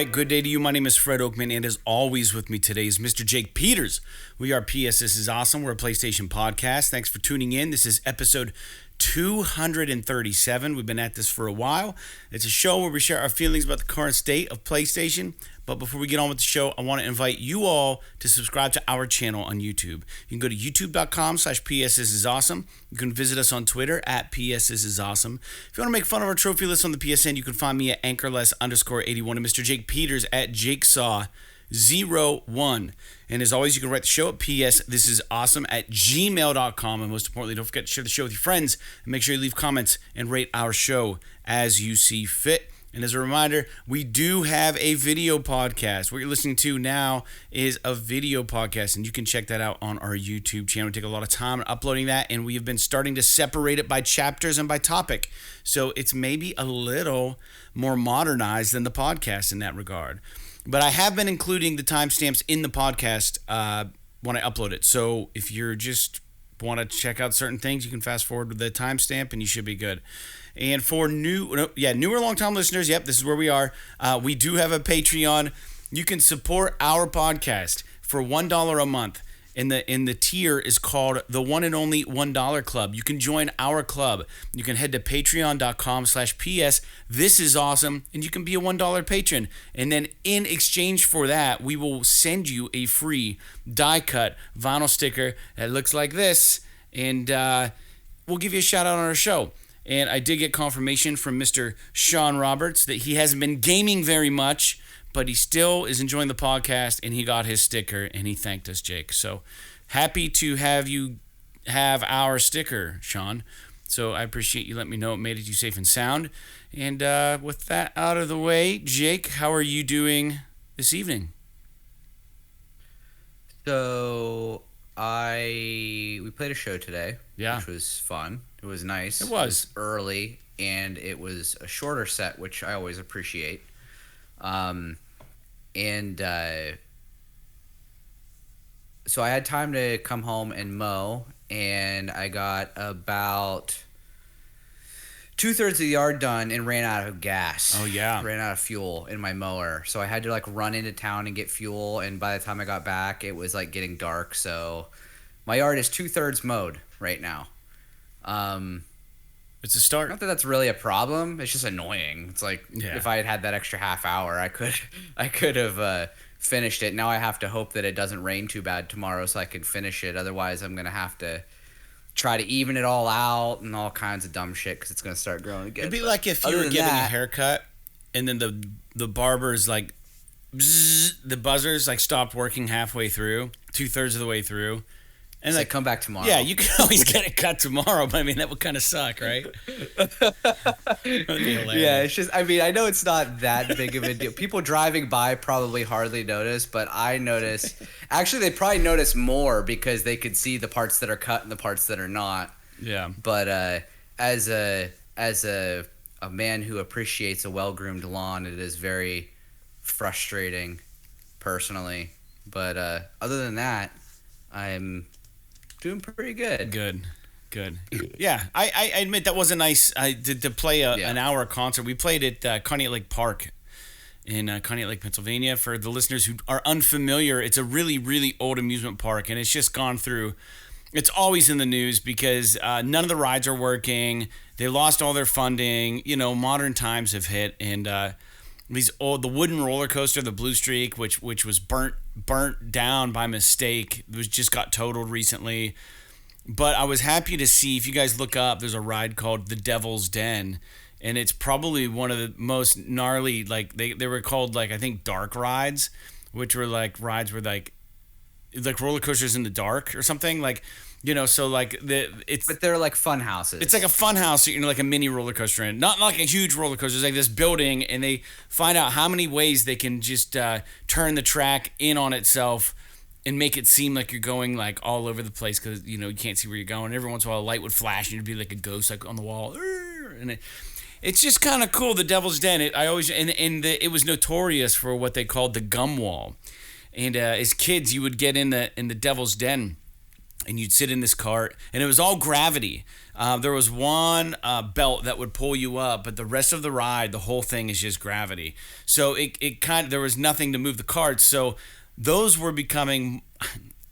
right, good day to you. My name is Fred Oakman, and as always with me today is Mr. Jake Peters. We are PS This Is Awesome. We're a PlayStation podcast. Thanks for tuning in. This is episode 237. We've been at this for a while. It's a show where we share our feelings about the current state of PlayStation. But before we get on with the show, I want to invite you all to subscribe to our channel on YouTube. You can go to youtube.com/PS This Is Awesome. You can visit us on Twitter at PS This Is Awesome. If you want to make fun of our trophy list on the PSN, you can find me at anchorless_81 and Mr. Jake Peters at JakeSaw01. And as always, you can write the show at psthisisawesome@gmail.com. And most importantly, don't forget to share the show with your friends. And make sure you leave comments and rate our show as you see fit. And as a reminder, we do have a video podcast. What you're listening to now is a video podcast, and you can check that out on our YouTube channel. We take a lot of time uploading that, and we have been starting to separate it by chapters and by topic. So it's maybe a little more modernized than the podcast in that regard. But I have been including the timestamps in the podcast when I upload it. So if you're just want to check out certain things, you can fast forward with the timestamp, and you should be good. And for newer long-time listeners, yep, this is where we are. We do have a Patreon. You can support our podcast for $1 a month. And the tier is called the One and Only $1 Club. You can join our club. You can head to patreon.com/PS This Is Awesome, and you can be a $1 patron. And then in exchange for that, we will send you a free die-cut vinyl sticker that looks like this, and we'll give you a shout-out on our show. And I did get confirmation from Mr. Sean Roberts that he hasn't been gaming very much, but he still is enjoying the podcast, and he got his sticker, and he thanked us, Jake. So happy to have you have our sticker, Sean. So I appreciate you letting me know it made it you safe and sound. And with that out of the way, Jake, how are you doing this evening? So we played a show today, which was fun. It was nice. It was. It was early, and it was a shorter set, which I always appreciate. So I had time to come home and mow, and I got about 2/3 of the yard done and ran out of gas. Oh, yeah. Ran out of fuel in my mower. So I had to run into town and get fuel, and by the time I got back, it was getting dark. So my yard is 2/3 mowed right now. It's a start. Not that that's really a problem. It's just annoying. It's if I had had that extra half hour, I could have finished it. Now I have to hope that it doesn't rain too bad tomorrow so I can finish it. Otherwise, I'm going to have to try to even it all out and all kinds of dumb shit because it's going to start growing again. It'd be like if you were getting a haircut and then the barber's bzzz, the buzzers stopped working halfway through, 2/3 of the way through. And come back tomorrow. Yeah, you can always get it cut tomorrow, but I mean, that would kind of suck, right? Yeah, it's just, I know it's not that big of a deal. People driving by probably hardly notice, but I notice. Actually, they probably notice more because they could see the parts that are cut and the parts that are not. Yeah. But as a man who appreciates a well-groomed lawn, it is very frustrating, personally. But other than that, I'm doing pretty good. Good. Yeah, I admit that was a nice. I did to play an hour concert. We played at Conneaut Lake Park in Conneaut Lake, Pennsylvania. For the listeners who are unfamiliar, it's a really, really old amusement park, and it's just gone through. It's always in the news because none of the rides are working. They lost all their funding. Modern times have hit, and the wooden roller coaster, the Blue Streak, which was burnt down by mistake, just got totaled recently. But I was happy to see, if you guys look up, there's a ride called the Devil's Den, and it's probably one of the most gnarly. They were called I think dark rides, which were rides where like roller coasters in the dark or something But they're fun houses. It's like a fun house, like a mini roller coaster in. Not like a huge roller coaster. It's like this building, and they find out how many ways they can just turn the track in on itself and make it seem like you're going all over the place because you can't see where you're going. Every once in a while, a light would flash, and you'd be like a ghost on the wall, and it's just kind of cool. The Devil's Den. It was notorious for what they called the gum wall, and as kids, you would get in the Devil's Den. and you'd sit in this cart, and it was all gravity. There was one belt that would pull you up, but the rest of the ride, the whole thing is just gravity. So it kind of, there was nothing to move the cart. So those were becoming,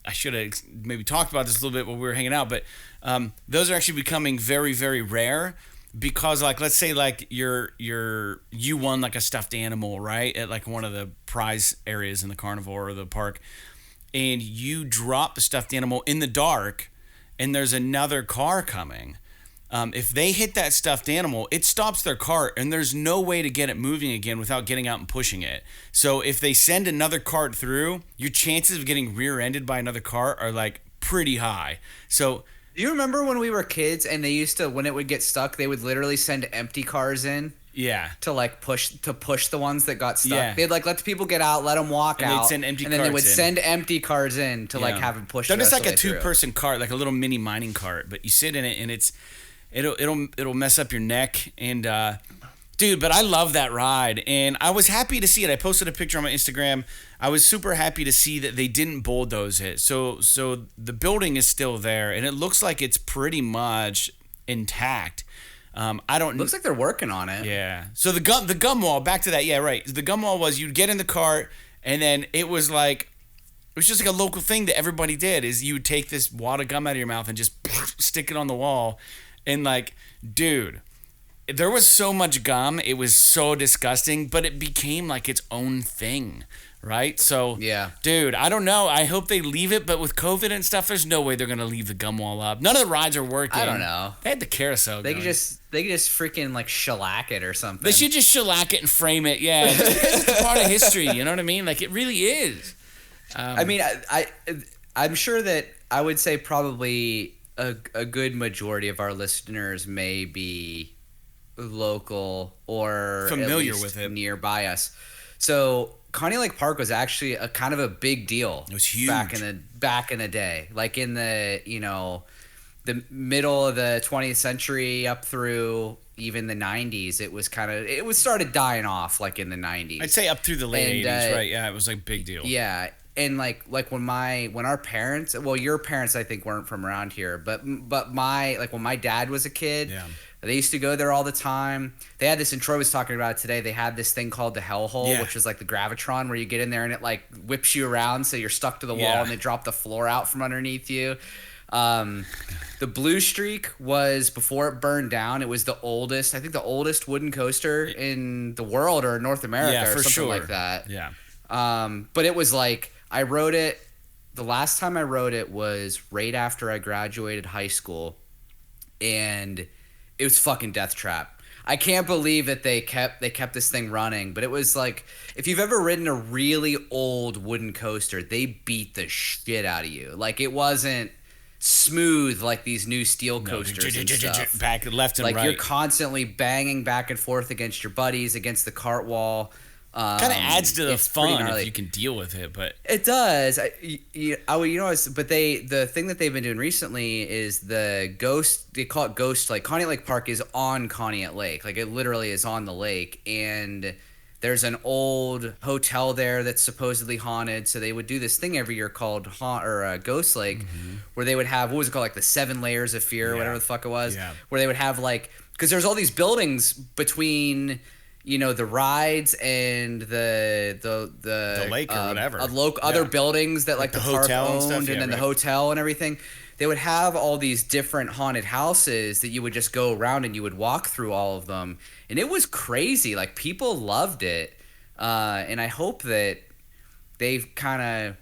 I should have maybe talked about this a little bit while we were hanging out, but those are actually becoming very, very rare. Because like, let's say like you won like a stuffed animal, right, at like one of the prize areas in the carnivore or the park, and you drop the stuffed animal in the dark, and there's another car coming. If they hit that stuffed animal, it stops their cart, and there's no way to get it moving again without getting out and pushing it. So if they send another cart through, your chances of getting rear-ended by another cart are like pretty high. So. Do you remember when we were kids and they used to, when it would get stuck, they would literally send empty cars in? Yeah. To like push the ones that got stuck. Yeah. They'd like let the people get out, let them walk and out, they'd send empty and then they would carts in. send empty cars in to like have them push. They're just like a two two-person cart, like a little mini mining cart, but you sit in it and it'll mess up your neck and dude, but I love that ride, and I was happy to see it. I posted a picture on my Instagram. I was super happy to see that they didn't bulldoze it. So the building is still there, and it looks like it's pretty much intact. Looks like they're working on it. Yeah. So the gum wall. Back to that. Yeah, right. The gum wall was you'd get in the cart, and then it was just like a local thing that everybody did. Is you would take this wad of gum out of your mouth and just stick it on the wall, and like, dude. There was so much gum, it was so disgusting, but it became like its own thing, right? So, yeah, dude, I don't know. I hope they leave it, but with COVID and stuff, there's no way they're gonna leave the gum wall up. None of the rides are working. I don't know. They had the carousel. They could just freaking like shellac it or something. They should just shellac it and frame it. Yeah, just because it's a part of history. You know what I mean? Like it really is. I mean, I'm sure that I would say probably a good majority of our listeners may be local or familiar at least with it, nearby us. So Connie Lake Park was actually a kind of a big deal. It was huge back in the day, like in the the middle of the 20th century up through even the 90s. It was started dying off like in the 90s. I'd say up through the late 80s, right? Yeah, it was like a big deal. Yeah. And like when our parents, well, your parents I think weren't from around here, but when my dad was a kid, yeah. They used to go there all the time. They had this, and Troy was talking about it today. They had this thing called the Hellhole, which was like the Gravitron, where you get in there and it like whips you around, so you're stuck to the wall, and they drop the floor out from underneath you. The Blue Streak was, before it burned down, it was the oldest wooden coaster in the world or North America or something like that. Yeah. But it was like, I rode it. The last time I rode it was right after I graduated high school, and it was fucking death trap. I can't believe that they kept this thing running, but it was like, if you've ever ridden a really old wooden coaster, they beat the shit out of you. Like it wasn't smooth like these new steel coasters and stuff. Back left and right. Like you're constantly banging back and forth against your buddies, against the cart wall. Kind of adds to the fun if you can deal with it, but it does. But the thing that they've been doing recently is the Ghost. They call it Ghost Lake. Conneaut Lake Park is on Conneaut Lake. Like it literally is on the lake, and there's an old hotel there that's supposedly haunted. So they would do this thing every year called Ghost Lake, where they would have, what was it called, like the 7 layers of fear, or whatever the fuck it was. Yeah. Where they would have like, because there's all these buildings between, the rides and the lake or whatever, other buildings that like the park owned, and then the hotel and everything. They would have all these different haunted houses that you would just go around and you would walk through all of them, and it was crazy. Like people loved it, and I hope that they kind of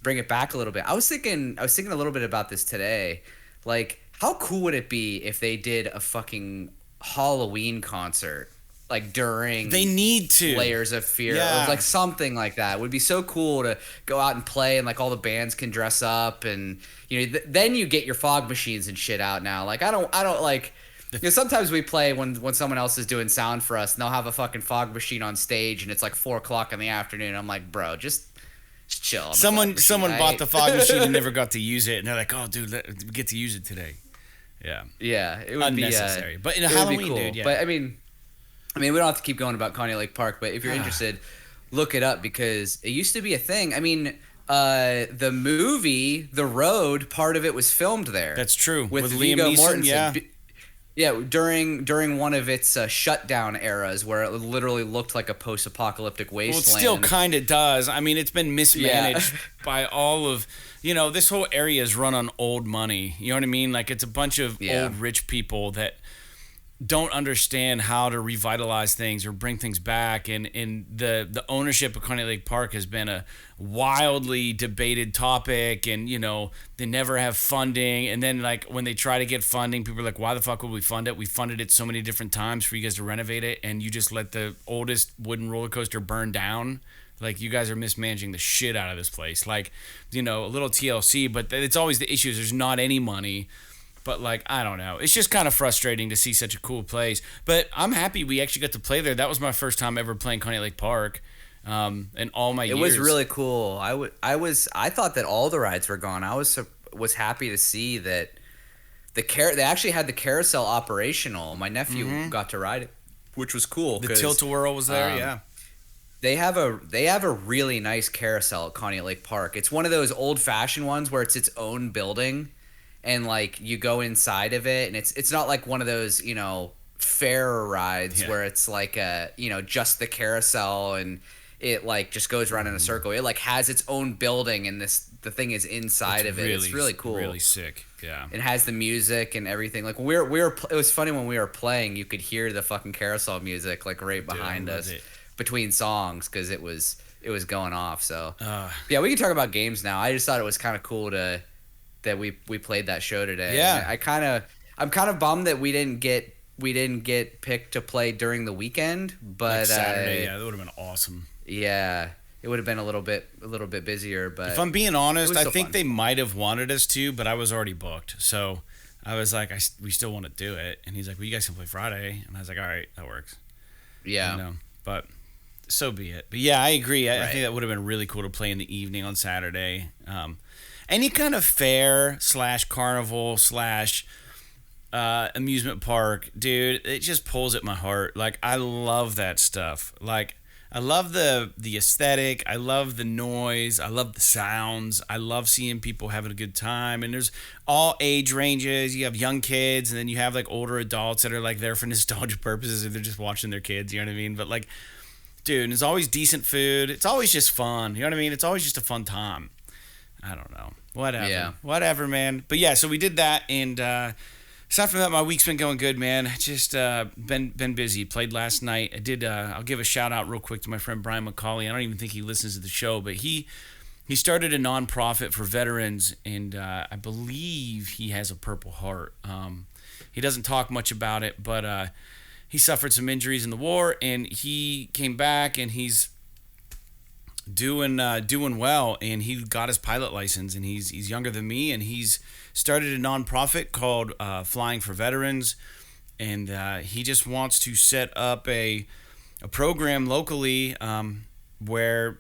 bring it back a little bit. I was thinking a little bit about this today. Like, how cool would it be if they did a fucking Halloween concert? Like during they need to Layers of Fear, or like something like that. It would be so cool to go out and play, and like all the bands can dress up, and then you get your fog machines and shit out now. Like I don't like, sometimes we play when someone else is doing sound for us, and they'll have a fucking fog machine on stage, and it's like 4:00 in the afternoon. I'm like, bro, just chill. Someone bought the fog machine and never got to use it, and they're like, oh dude, we get to use it today. Yeah, it would unnecessary, but in a Halloween, cool. Dude. Yeah, but I mean, we don't have to keep going about Conneaut Lake Park, but if you're interested, look it up, because it used to be a thing. I mean, The movie The Road, part of it was filmed there. That's true. With Liam Viggo Neeson, Mortensen. Yeah, during one of its shutdown eras, where it literally looked like a post-apocalyptic wasteland. Well, it still kind of does. I mean, it's been mismanaged by all of, this whole area is run on old money. You know what I mean? Like, it's a bunch of old rich people that don't understand how to revitalize things or bring things back, and the ownership of Coney Lake Park has been a wildly debated topic, and they never have funding, and then like when they try to get funding, people are like, why the fuck would we fund it? We funded it so many different times for you guys to renovate it, and you just let the oldest wooden roller coaster burn down. Like, you guys are mismanaging the shit out of this place. Like, a little TLC, but it's always the issue is there's not any money. But, like, I don't know. It's just kind of frustrating to see such a cool place. But I'm happy we actually got to play there. That was my first time ever playing Coney Lake Park in all my years. It was really cool. I thought that all the rides were gone. I was happy to see that they actually had the carousel operational. My nephew got to ride it, which was cool. The tilt-a-whirl was there, yeah. They have a really nice carousel at Coney Lake Park. It's one of those old-fashioned ones where it's its own building. And like you go inside of it, and it's not like one of those fair rides where it's like just the carousel and it like just goes around in a circle. It like has its own building, and the thing is inside of it. It's really cool, really sick. Yeah, it has the music and everything. Like we were it was funny when we were playing. You could hear the fucking carousel music like right behind us between songs because it was going off. So yeah, we can talk about games now. I just thought it was kind of cool that we played that show today. Yeah, I'm kind of bummed that we didn't get picked to play during the weekend, but like Saturday, that would have been awesome. Yeah, it would have been a little bit busier, but if I'm being honest, I think they might have wanted us to, but I was already booked. So I was like, we still want to do it, and he's like, well, you guys can play Friday, and I was like, all right, that works. Yeah, but so be it. But yeah, I agree. I think that would have been really cool to play in the evening on Saturday. Any kind of fair / carnival / amusement park, dude, it just pulls at my heart. Like, I love that stuff. Like, I love the aesthetic. I love the noise. I love the sounds. I love seeing people having a good time. And there's all age ranges. You have young kids, and then you have like older adults that are like there for nostalgia purposes, or they're just watching their kids. You know what I mean? But like, dude, there's always decent food. It's always just fun. You know what I mean? It's always just a fun time. I don't know. Whatever. Yeah. Whatever, man. But yeah, so we did that, and aside from that, my week's been going good, man. Just been busy. Played last night. I did. I'll give a shout out real quick to my friend Brian McCauley. I don't even think he listens to the show, but he started a nonprofit for veterans, and I believe he has a Purple Heart. He doesn't talk much about it, but he suffered some injuries in the war, and he came back, and he's doing well, and he got his pilot license, and he's younger than me, and he's started a nonprofit called Flying for Veterans, and he just wants to set up a program locally where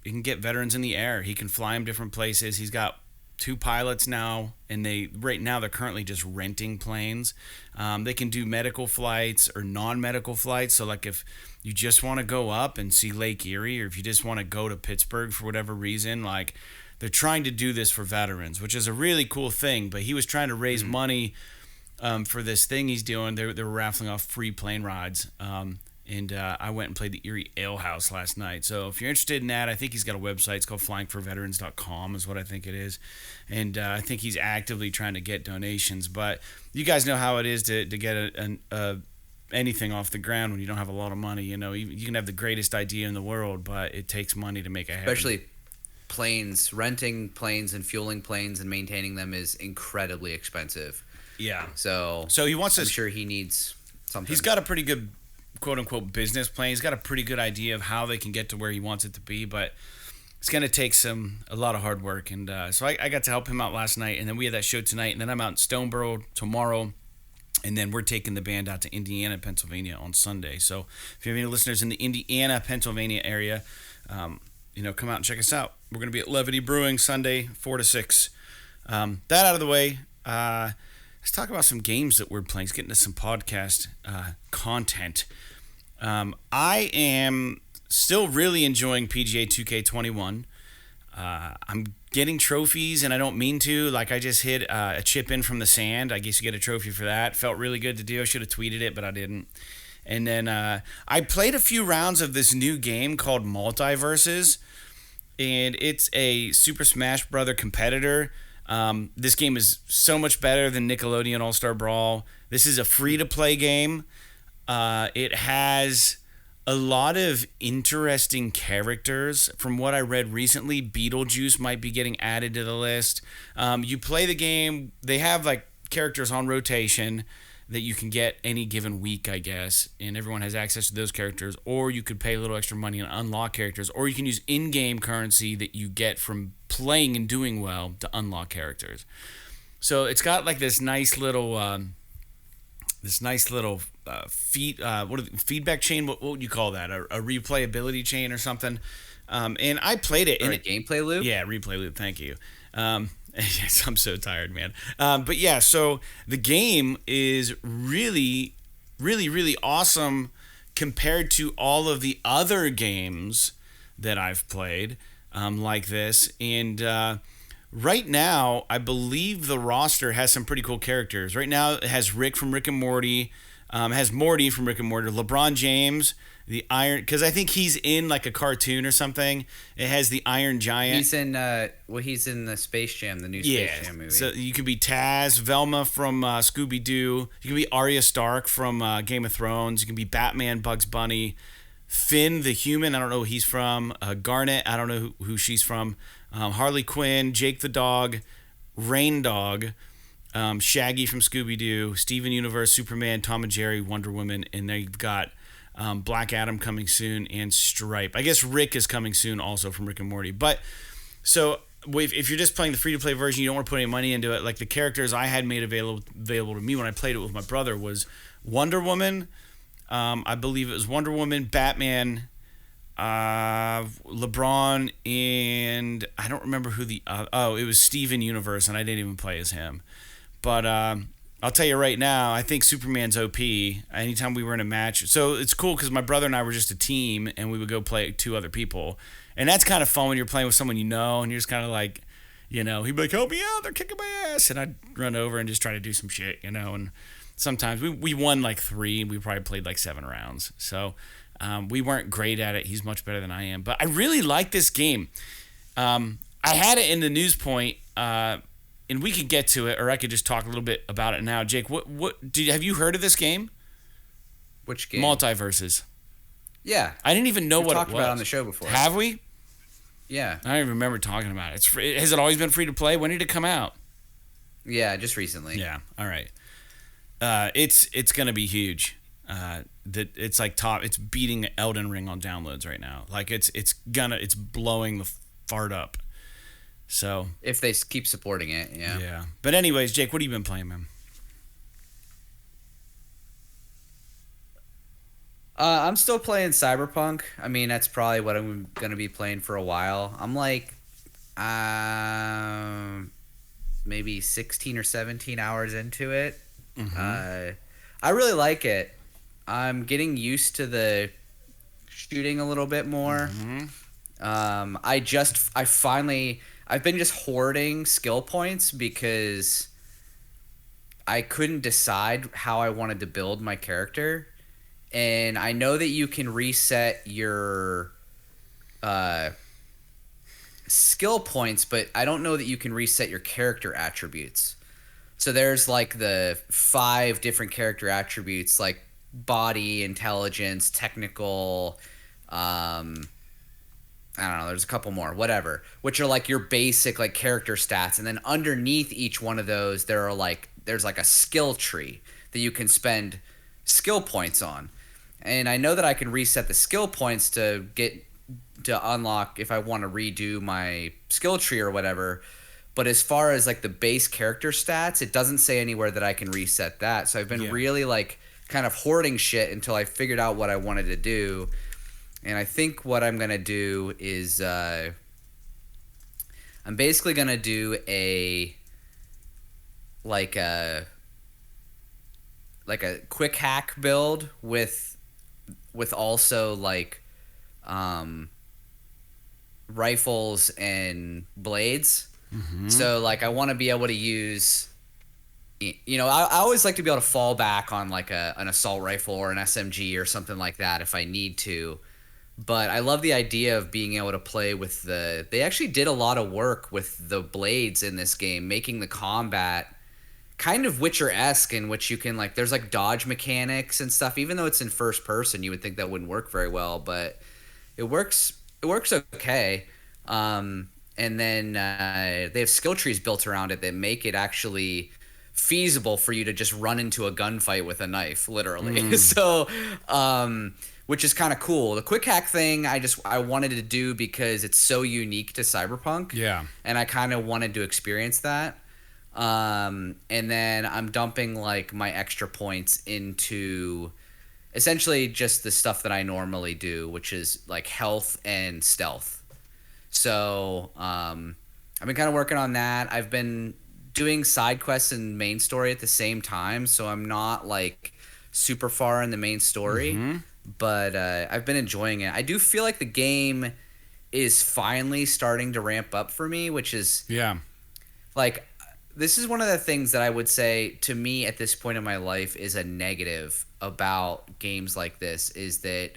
he can get veterans in the air. He can fly them different places. He's got 2 pilots now, and they're currently just renting planes. They can do medical flights or non-medical flights. So like if you just want to go up and see Lake Erie, or if you just want to go to Pittsburgh for whatever reason, like they're trying to do this for veterans, which is a really cool thing. But he was trying to raise money for this thing he's doing. They were raffling off free plane rides. And I went and played the Erie Ale House last night. So if you're interested in that, I think he's got a website. It's called flyingforveterans.com is what I think it is. And I think he's actively trying to get donations. But you guys know how it is to get anything off the ground when you don't have a lot of money. You can have the greatest idea in the world, but it takes money to make it happen. Especially planes, renting planes and fueling planes and maintaining them is incredibly expensive. Yeah. So he wants I'm sure he needs something. He's got a pretty good quote-unquote business plan. He's got a pretty good idea of how they can get to where he wants it to be, but it's going to take a lot of hard work. And so I got to help him out last night, and then we had that show tonight, and then I'm out in Stoneboro tomorrow, and then we're taking the band out to Indiana, Pennsylvania on Sunday. So if you have any listeners in the Indiana, Pennsylvania area, come out and check us out. We're going to be at Levity Brewing Sunday, 4 to 6. That out of the way, let's talk about some games that we're playing. Let's get into some podcast content. I am still really enjoying PGA 2K21. I'm getting trophies, and I don't mean to. Like, I just hit a chip in from the sand. I guess you get a trophy for that. Felt really good to do. I should have tweeted it, but I didn't. And then I played a few rounds of this new game called Multiverses, and it's a Super Smash Brother competitor. This game is so much better than Nickelodeon All-Star Brawl. This is a free-to-play game. It has a lot of interesting characters. From what I read recently, Beetlejuice might be getting added to the list. You play the game. They have like characters on rotation that you can get any given week, I guess, and everyone has access to those characters. Or you could pay a little extra money and unlock characters, or you can use in-game currency that you get from playing and doing well to unlock characters. So it's got like this nice little feedback chain. What would you call that? A replayability chain or something? And I played it. Or a gameplay loop? Yeah, replay loop. Thank you. Yes, I'm so tired, man. But yeah, so the game is really, really, really awesome compared to all of the other games that I've played like this. And right now, I believe the roster has some pretty cool characters. Right now, it has Rick from Rick and Morty. Has Morty from Rick and Morty. LeBron James, the Iron... Because I think he's in like a cartoon or something. It has the Iron Giant. He's in the Space Jam, the new Space Jam movie. So you could be Taz, Velma from Scooby-Doo. You can be Arya Stark from Game of Thrones. You can be Batman, Bugs Bunny. Finn the human, I don't know who he's from. Garnet, I don't know who she's from. Harley Quinn, Jake the dog, Rain Dog, Shaggy from Scooby-Doo, Steven Universe, Superman, Tom and Jerry, Wonder Woman, and they've got Black Adam coming soon, and Stripe. I guess Rick is coming soon also from Rick and Morty. But so if you're just playing the free-to-play version, you don't want to put any money into it. Like the characters I had made available to me when I played it with my brother was Wonder Woman. I believe it was Wonder Woman, Batman, LeBron, and I don't remember who it was Steven Universe, and I didn't even play as him. But I'll tell you right now, I think Superman's OP anytime we were in a match. So it's cool because my brother and I were just a team, and we would go play two other people. And that's kind of fun when you're playing with someone you know, and you're just kind of like, he'd be like, help me out, they're kicking my ass. And I'd run over and just try to do some shit, and sometimes we won like 3, and we probably played like 7 rounds. So we weren't great at it. He's much better than I am. But I really like this game. I had it in the news point, and we could get to it, or I could just talk a little bit about it now. Jake, have you heard of this game? Which game? Multiverses. Yeah. I didn't even know what it was. We talked about it on the show before. Have we? Yeah. I don't even remember talking about it. It's free. Has it always been free to play? When did it come out? Yeah, just recently. Yeah. All right. It's gonna be huge. It's like it's beating Elden Ring on downloads right now. Like it's blowing the fart up. So if they keep supporting it, yeah. Yeah. But anyways, Jake, what have you been playing, man? I'm still playing Cyberpunk. I mean, that's probably what I'm gonna be playing for a while. I'm like, maybe 16 or 17 hours into it. Mm-hmm. I really like it. I'm getting used to the shooting a little bit more. Mm-hmm. I've been just hoarding skill points because I couldn't decide how I wanted to build my character. And I know that you can reset your skill points, but I don't know that you can reset your character attributes. So there's like the 5 different character attributes, like body, intelligence, technical, I don't know, there's a couple more, whatever, which are like your basic like character stats. And then underneath each one of those, there's like a skill tree that you can spend skill points on. And I know that I can reset the skill points to unlock if I want to redo my skill tree or whatever. But as far as like the base character stats, it doesn't say anywhere that I can reset that. So I've been really like kind of hoarding shit until I figured out what I wanted to do. And I think what I'm going to do is I'm basically going to do a quick hack build with also like rifles and blades. So like I want to be able to use, I always like to be able to fall back on like an assault rifle or an SMG or something like that if I need to. But I love the idea of being able to play with they actually did a lot of work with the blades in this game, making the combat kind of Witcher-esque, in which you can like, there's like dodge mechanics and stuff. Even though it's in first person, you would think that wouldn't work very well, but it works okay. And then they have skill trees built around it that make it actually feasible for you to just run into a gunfight with a knife, literally. So, which is kind of cool. The quick hack thing, I wanted to do because it's so unique to Cyberpunk. Yeah. And I kind of wanted to experience that. And then I'm dumping like my extra points into essentially just the stuff that I normally do, which is like health and stealth. So I've been kind of working on that. I've been doing side quests and main story at the same time, so I'm not like super far in the main story, but I've been enjoying it. I do feel like the game is finally starting to ramp up for me, which is like, this is one of the things that I would say to me at this point in my life is a negative about games like this, is that,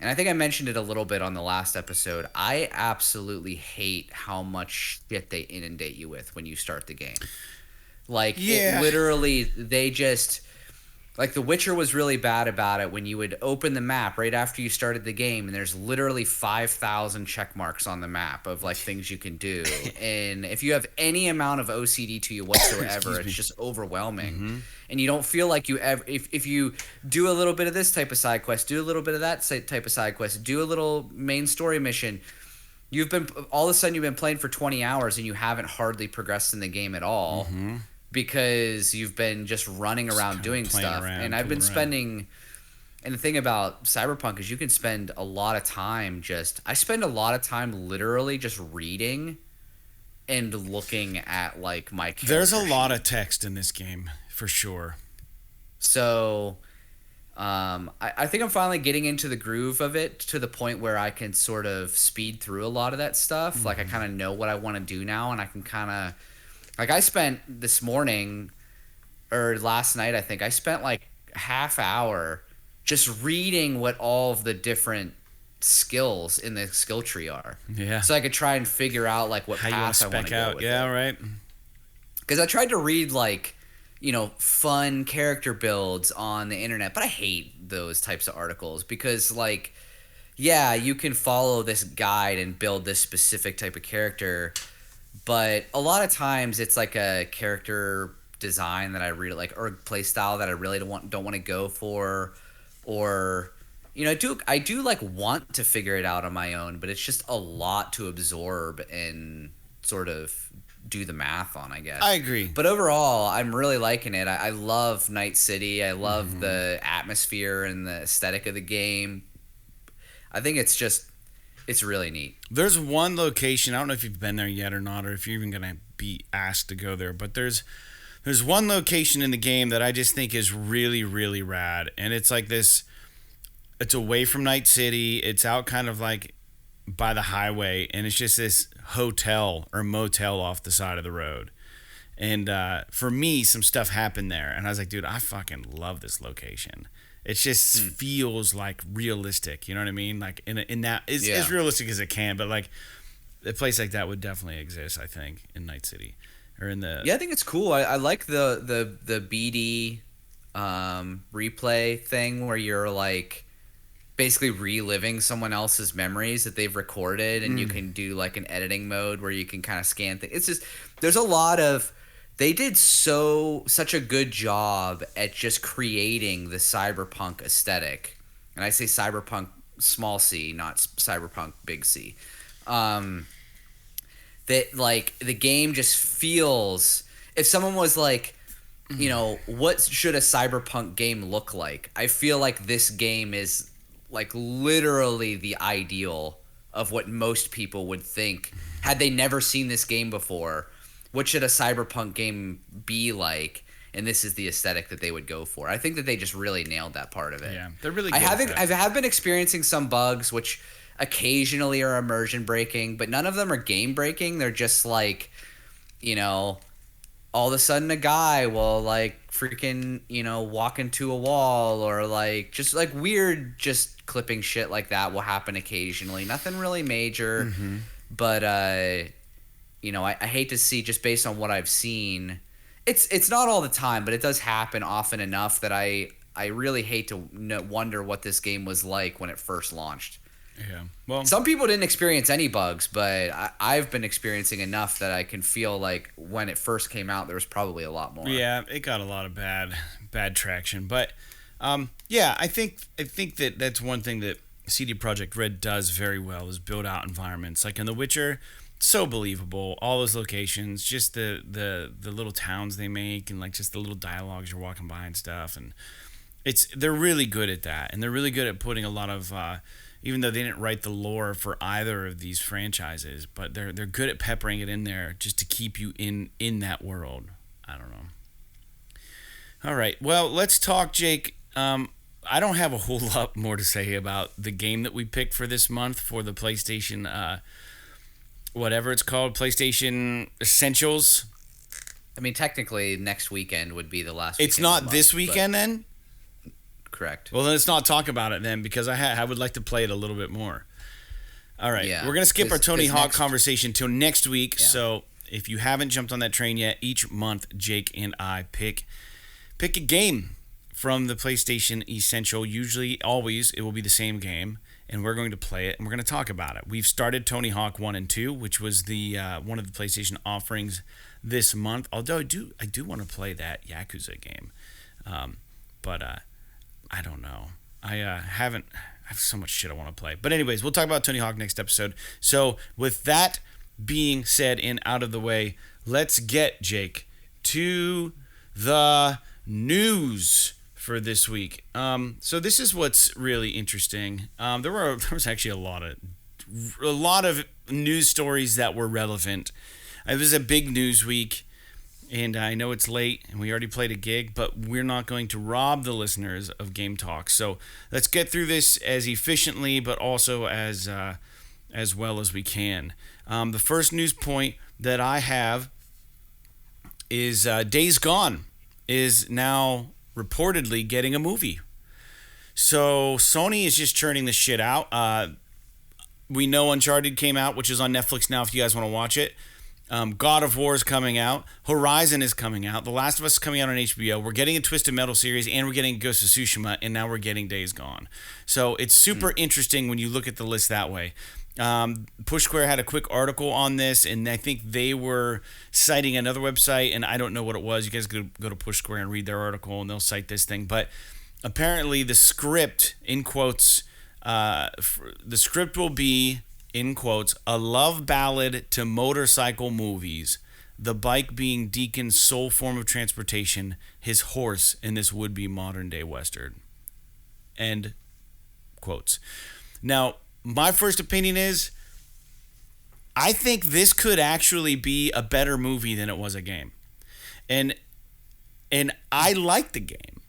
and I think I mentioned it a little bit on the last episode, I absolutely hate how much shit they inundate you with when you start the game. Like, it literally, they just, like, The Witcher was really bad about it when you would open the map right after you started the game, and there's literally 5,000 check marks on the map of, like, things you can do. And if you have any amount of OCD to you whatsoever, it's just overwhelming. And you don't feel like you ever, if you do a little bit of this type of side quest, do a little bit of that type of side quest, do a little main story mission, all of a sudden you've been playing for 20 hours and you haven't hardly progressed in the game at all. Because you've been just running around doing stuff. And I've been spending, and the thing about Cyberpunk is you can spend a lot of time I spend a lot of time literally just reading and looking at like my character There's a lot sheet. of text in this game, for sure. So I think I'm finally getting into the groove of it to the point where I can sort of speed through a lot of that stuff. Like I kind of know what I want to do now, and I can kind of, like, I spent this morning, or last night, I think, I spent like half hour just reading what all of the different skills in the skill tree are. Yeah. So I could try and figure out like what path I want to go with. Yeah, right. Because I tried to read like, fun character builds on the internet, but I hate those types of articles because, like, yeah, you can follow this guide and build this specific type of character, but a lot of times it's like a character design that I really like, or play style that I really don't want to go for, or I do like want to figure it out on my own, but it's just a lot to absorb and sort of do the math on, I guess. I agree. But overall, I'm really liking it. I love Night City. I love the atmosphere and the aesthetic of the game. I think it's really neat. There's one location, I don't know if you've been there yet or not, or if you're even going to be asked to go there, but there's one location in the game that I just think is really, really rad. And it's like this, it's away from Night City. It's out kind of like by the highway, and it's just this hotel or motel off the side of the road. And for me, some stuff happened there, and I was like, dude, I fucking love this location. It just feels like realistic, you know what I mean? Like in that, it's as realistic as it can, but like a place like that would definitely exist, I think, in Night City or in the. Yeah, I think it's cool. I like the BD replay thing where you're like basically reliving someone else's memories that they've recorded, and you can do like an editing mode where you can kind of scan things. It's just, there's a lot of, they did such a good job at just creating the cyberpunk aesthetic. And I say cyberpunk small c, not cyberpunk big C. That like the game just feels, if someone was like, what should a cyberpunk game look like? I feel like this game is like literally the ideal of what most people would think had they never seen this game before. What should a cyberpunk game be like? And this is the aesthetic that they would go for. I think that they just really nailed that part of it. Yeah, they're really good I have been experiencing some bugs, which occasionally are immersion breaking, but none of them are game breaking. They're just like, you know, all of a sudden a guy will like freaking, you know, walk into a wall, or like just like weird just clipping shit like that will happen occasionally. Nothing really major, but you know, I hate to see, just based on what I've seen, it's not all the time, but it does happen often enough that I really hate to wonder what this game was like when it first launched. Yeah. Well, some people didn't experience any bugs, but I've been experiencing enough that I can feel like when it first came out, there was probably a lot more. Yeah, it got a lot of bad traction, but yeah, I think that that's one thing that CD Projekt Red does very well, is build out environments. Like in The Witcher, so believable. All those locations, just the little towns they make, and like just the little dialogues you're walking by and stuff, and they're really good at that, and they're really good at putting a lot of. Even though they didn't write the lore for either of these franchises, but they're good at peppering it in there just to keep you in that world. I don't know. All right, well, let's talk, Jake. I don't have a whole lot more to say about the game that we picked for this month for the PlayStation, whatever it's called, PlayStation Essentials. I mean, technically, next weekend would be the last. It's not this weekend, then? Correct. Well, then let's not talk about it then, because I would like to play it a little bit more. All right. Yeah. We're going to skip our Tony Hawk conversation till next week. Yeah. So if you haven't jumped on that train yet, each month Jake and I pick a game from the PlayStation Essential. Usually, always, it will be the same game, and we're going to play it, and we're going to talk about it. We've started Tony Hawk 1 and 2, which was the one of the PlayStation offerings this month. Although I do want to play that Yakuza game. But I don't know. I have so much shit I want to play. But anyways, we'll talk about Tony Hawk next episode. So with that being said and out of the way, let's get, Jake, to the news for this week. So this is what's really interesting. There was actually a lot of news stories that were relevant. It was a big news week. And I know it's late, and we already played a gig, but we're not going to rob the listeners of Game Talk. So let's get through this as efficiently, but also as well as we can. The first news point that I have is Days Gone is now reportedly getting a movie. So Sony is just churning this shit out. We know Uncharted came out, which is on Netflix now if you guys want to watch it. God of War is coming out. Horizon is coming out. The Last of Us is coming out on HBO. We're getting a Twisted Metal series, and we're getting Ghost of Tsushima, and now we're getting Days Gone. So it's super interesting when you look at the list that way. Push Square had a quick article on this, and I think they were citing another website, and I don't know what it was. You guys could go to Push Square and read their article, and they'll cite this thing. But apparently the script, in quotes, the script will be, in quotes, a love ballad to motorcycle movies, the bike being Deacon's sole form of transportation, his horse in this would-be modern-day Western. End quotes. Now, my first opinion is, I think this could actually be a better movie than it was a game. And I like the game,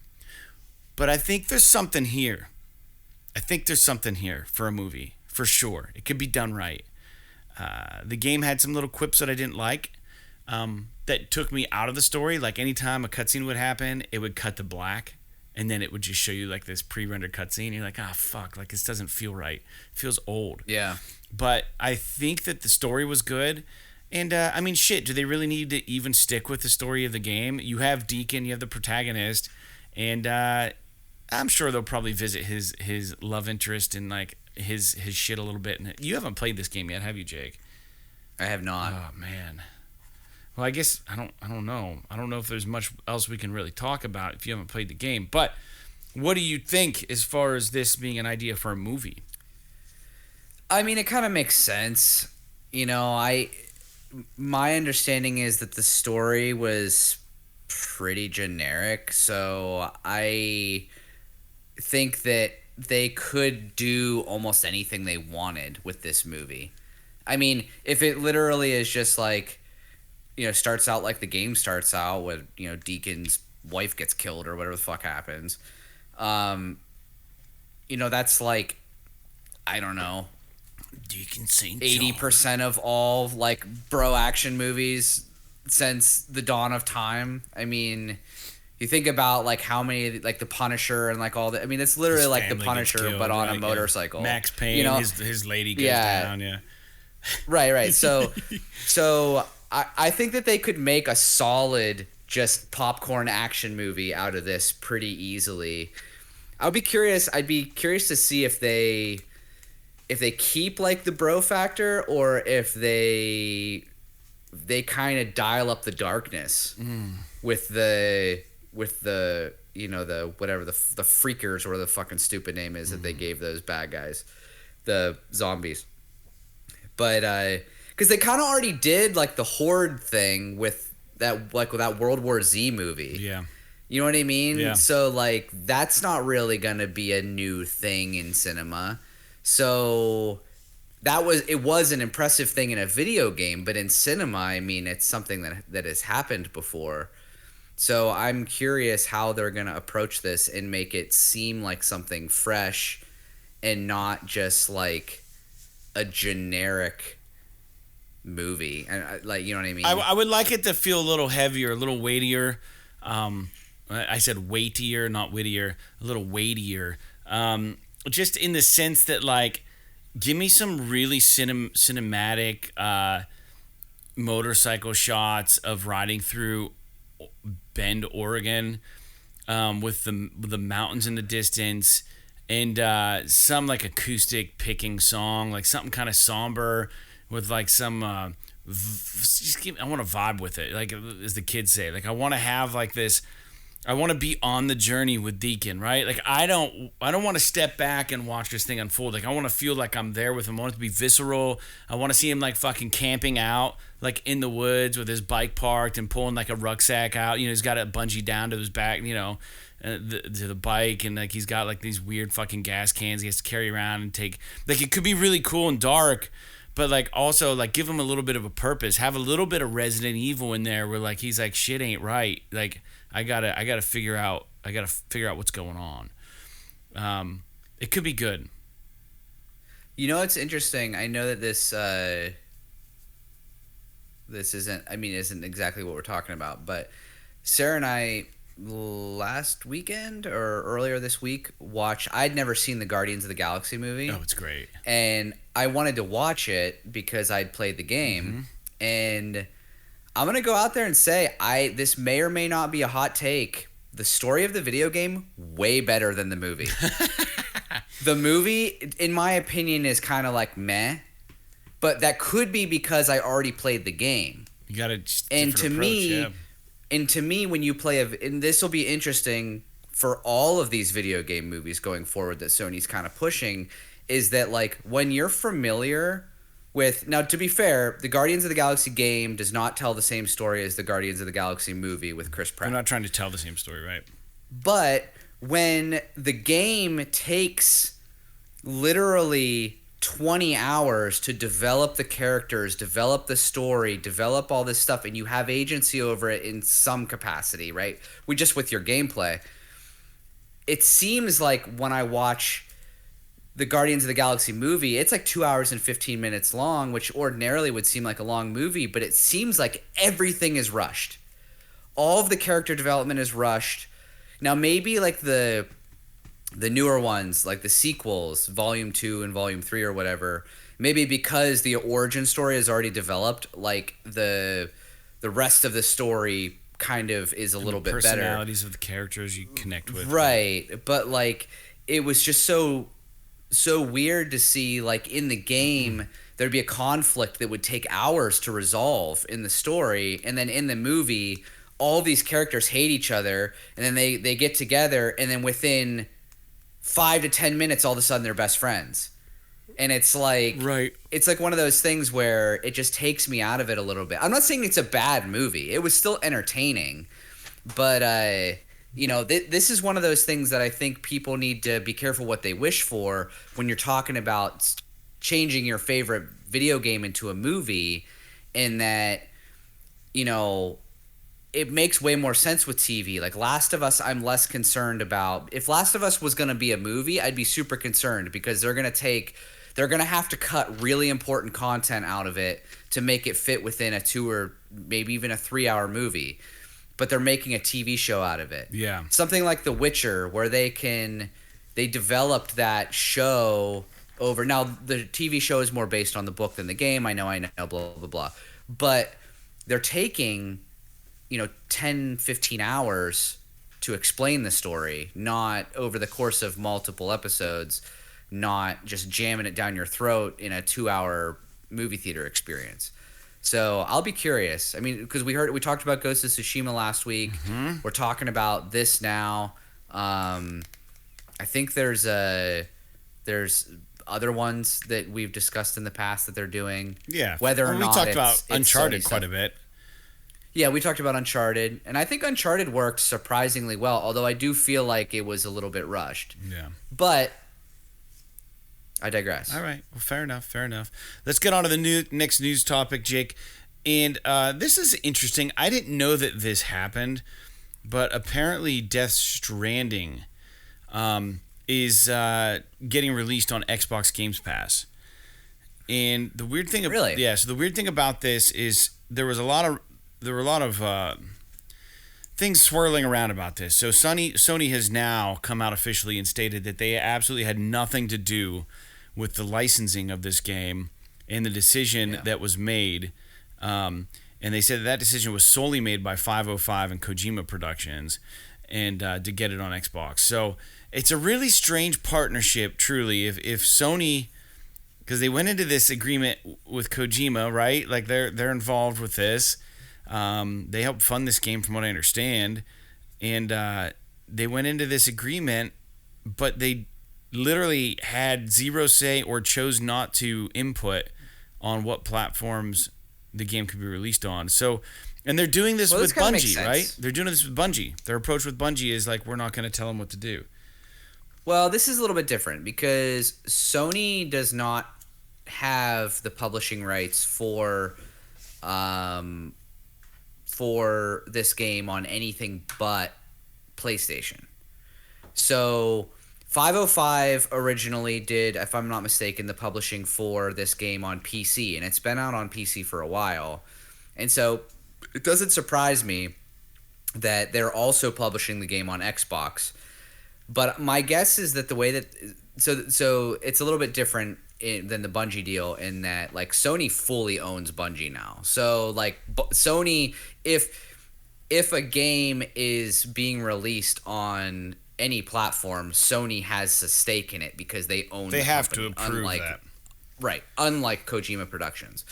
but I think there's something here. I think there's something here for a movie. For sure. It could be done right. The game had some little quips that I didn't like that took me out of the story. Like anytime a cutscene would happen, it would cut to black, and then it would just show you like this pre-rendered cutscene. You're like, fuck, like this doesn't feel right. It feels old. Yeah. But I think that the story was good. And I mean, shit, do they really need to even stick with the story of the game? You have Deacon, you have the protagonist, and I'm sure they'll probably visit his love interest and like his shit a little bit. And you haven't played this game yet, have you, Jake? I have not. Oh man. Well, I guess I don't know. I don't know if there's much else we can really talk about if you haven't played the game. But what do you think as far as this being an idea for a movie? I mean, it kind of makes sense. You know, my understanding is that the story was pretty generic, so I think that they could do almost anything they wanted with this movie. I mean, if it literally is just like, you know, starts out like the game starts out with, you know, Deacon's wife gets killed or whatever the fuck happens, you know, that's like, I don't know, Deacon St. 80% of all like bro action movies since the dawn of time. I mean, you think about like how many, like the Punisher and like all that. I mean, it's literally like the Punisher killed, but on a motorcycle. Yeah. Max Payne, his lady goes down. Yeah. Right. So I think that they could make a solid just popcorn action movie out of this pretty easily. I'd be curious to see if they keep like the bro factor, or if they kind of dial up the darkness with the the whatever the freakers, or the fucking stupid name is that they gave those bad guys, the zombies. But because they kind of already did like the Horde thing with that World War Z movie. Yeah. You know what I mean? Yeah. So like that's not really gonna be a new thing in cinema. So it was an impressive thing in a video game, but in cinema, I mean, it's something that has happened before. So I'm curious how they're gonna approach this and make it seem like something fresh, and not just like a generic movie. And like, you know what I mean? I would like it to feel a little heavier, a little weightier. I said weightier, not wittier. A little weightier. Just in the sense that, like, give me some really cinematic motorcycle shots of riding through Bend, Oregon, with the mountains in the distance, and some like acoustic picking song, like something kind of somber with like some. I want to vibe with it, like as the kids say. Like I want to have like this. I want to be on the journey with Deacon, right? Like I don't want to step back and watch this thing unfold. Like I want to feel like I'm there with him. I want it to be visceral. I want to see him like fucking camping out, like in the woods with his bike parked and pulling like a rucksack out. You know, he's got it bungee down to his back, you know, to the bike, and like he's got like these weird fucking gas cans he has to carry around and take. Like it could be really cool and dark, but like also like give him a little bit of a purpose. Have a little bit of Resident Evil in there where like he's like shit ain't right. Like I gotta figure out what's going on. It could be good. You know, it's interesting. I know that this isn't exactly what we're talking about, but Sarah and I last weekend or earlier this week I'd never seen the Guardians of the Galaxy movie. Oh, it's great. And I wanted to watch it because I'd played the game, and I'm going to go out there and say this may or may not be a hot take. The story of the video game, way better than the movie. The movie, in my opinion, is kind of like meh, but that could be because I already played the game. You got a and to approach, me, yeah. And to me, when you play and this will be interesting for all of these video game movies going forward that Sony's kind of pushing, is that like when you're familiar with, now to be fair, the Guardians of the Galaxy game does not tell the same story as the Guardians of the Galaxy movie with Chris Pratt. I'm not trying to tell the same story, right? But when the game takes literally 20 hours to develop the characters, develop the story, develop all this stuff, and you have agency over it in some capacity, right? With your gameplay. It seems like when I watch the Guardians of the Galaxy movie, it's like 2 hours and 15 minutes long, which ordinarily would seem like a long movie, but it seems like everything is rushed. All of the character development is rushed. Now, maybe like the newer ones, like the sequels, Volume 2 and Volume 3 or whatever, maybe because the origin story is already developed, like the rest of the story kind of is a little bit better. Personalities of the characters you connect with. Right, but like it was just so weird to see like in the game there'd be a conflict that would take hours to resolve in the story, and then in the movie all these characters hate each other, and then they get together, and then within 5 to 10 minutes all of a sudden they're best friends. And it's like, right, it's like one of those things where it just takes me out of it a little bit. I'm not saying it's a bad movie. It was still entertaining, but this is one of those things that I think people need to be careful what they wish for when you're talking about changing your favorite video game into a movie, in that, you know, it makes way more sense with TV. Like Last of Us, I'm less concerned about. If Last of Us was going to be a movie, I'd be super concerned because they're going to take They're going to have to cut really important content out of it to make it fit within a 2 or maybe even a 3-hour movie. But they're making a TV show out of it. Yeah. Something like The Witcher, where they developed that show over. Now, the TV show is more based on the book than the game. I know, blah, blah, blah. But they're taking, 10, 15 hours to explain the story, not over the course of multiple episodes, not just jamming it down your throat in a 2-hour movie theater experience. So I'll be curious. I mean, because we talked about Ghost of Tsushima last week. Mm-hmm. We're talking about this now. I think there's other ones that we've discussed in the past that they're doing. Yeah. Whether or not we talked about Uncharted quite a bit. Yeah, we talked about Uncharted, and I think Uncharted worked surprisingly well, although I do feel like it was a little bit rushed. Yeah. But I digress. All right. Well, fair enough. Let's get on to the next news topic, Jake. And this is interesting. I didn't know that this happened, but apparently Death Stranding is getting released on Xbox Games Pass. And the weird thing, really? Yeah. So the weird thing about this is there were a lot of things swirling around about this. So Sony has now come out officially and stated that they absolutely had nothing to do with the licensing of this game and the decision that was made. And they said that decision was solely made by 505 and Kojima Productions and to get it on Xbox. So it's a really strange partnership, truly. If Sony, because they went into this agreement with Kojima, right? Like they're involved with this. They helped fund this game, from what I understand, and they went into this agreement, but they literally had zero say or chose not to input on what platforms the game could be released on. So, and they're doing this with Bungie, right? They're doing this with Bungie. Their approach with Bungie is like, we're not going to tell them what to do. Well, this is a little bit different because Sony does not have the publishing rights for this game on anything but PlayStation. So 505 originally did, if I'm not mistaken, the publishing for this game on PC, and it's been out on PC for a while. And so it doesn't surprise me that they're also publishing the game on Xbox. But my guess is that the way that so it's a little bit different than the Bungie deal in that, like, Sony fully owns Bungie now. So, like, Sony, if a game is being released on any platform, Sony has a stake in it because they own the company. They have to approve that. Right, unlike Kojima Productions.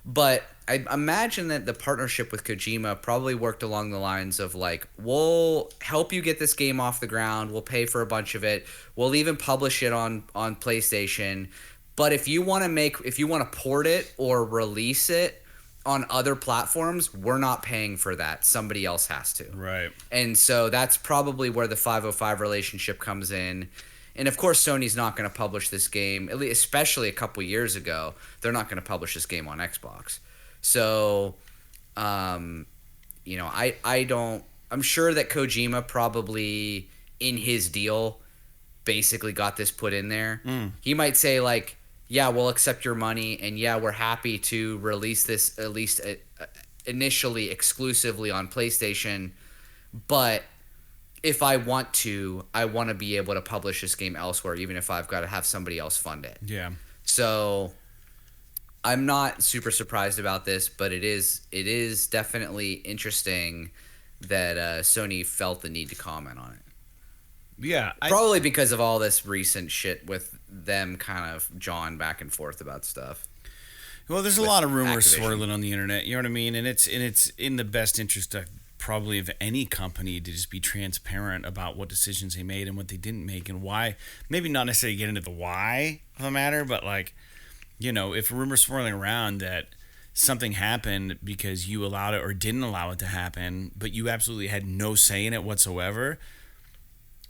But I imagine that the partnership with Kojima probably worked along the lines of, like, we'll help you get this game off the ground, we'll pay for a bunch of it, we'll even publish it on PlayStation, but if you want to port it or release it on other platforms, we're not paying for that. Somebody else has to. Right. And so that's probably where the 505 relationship comes in. And of course, Sony's not going to publish this game, especially a couple years ago. They're not going to publish this game on Xbox. So, I'm sure that Kojima probably in his deal basically got this put in there. He might say, like, yeah, we'll accept your money, and yeah, we're happy to release this at least initially exclusively on PlayStation, but if I want to be able to publish this game elsewhere, even if I've got to have somebody else fund it. Yeah. So I'm not super surprised about this, but it is definitely interesting that Sony felt the need to comment on it. Yeah. Probably because of all this recent shit with them kind of jawing back and forth about stuff. Well, there's a lot of rumors swirling on the internet, you know what I mean? And it's in the best interest of probably of any company to just be transparent about what decisions they made and what they didn't make and why. Maybe not necessarily get into the why of the matter, but, like, you know, if a rumor's swirling around that something happened because you allowed it or didn't allow it to happen, but you absolutely had no say in it whatsoever,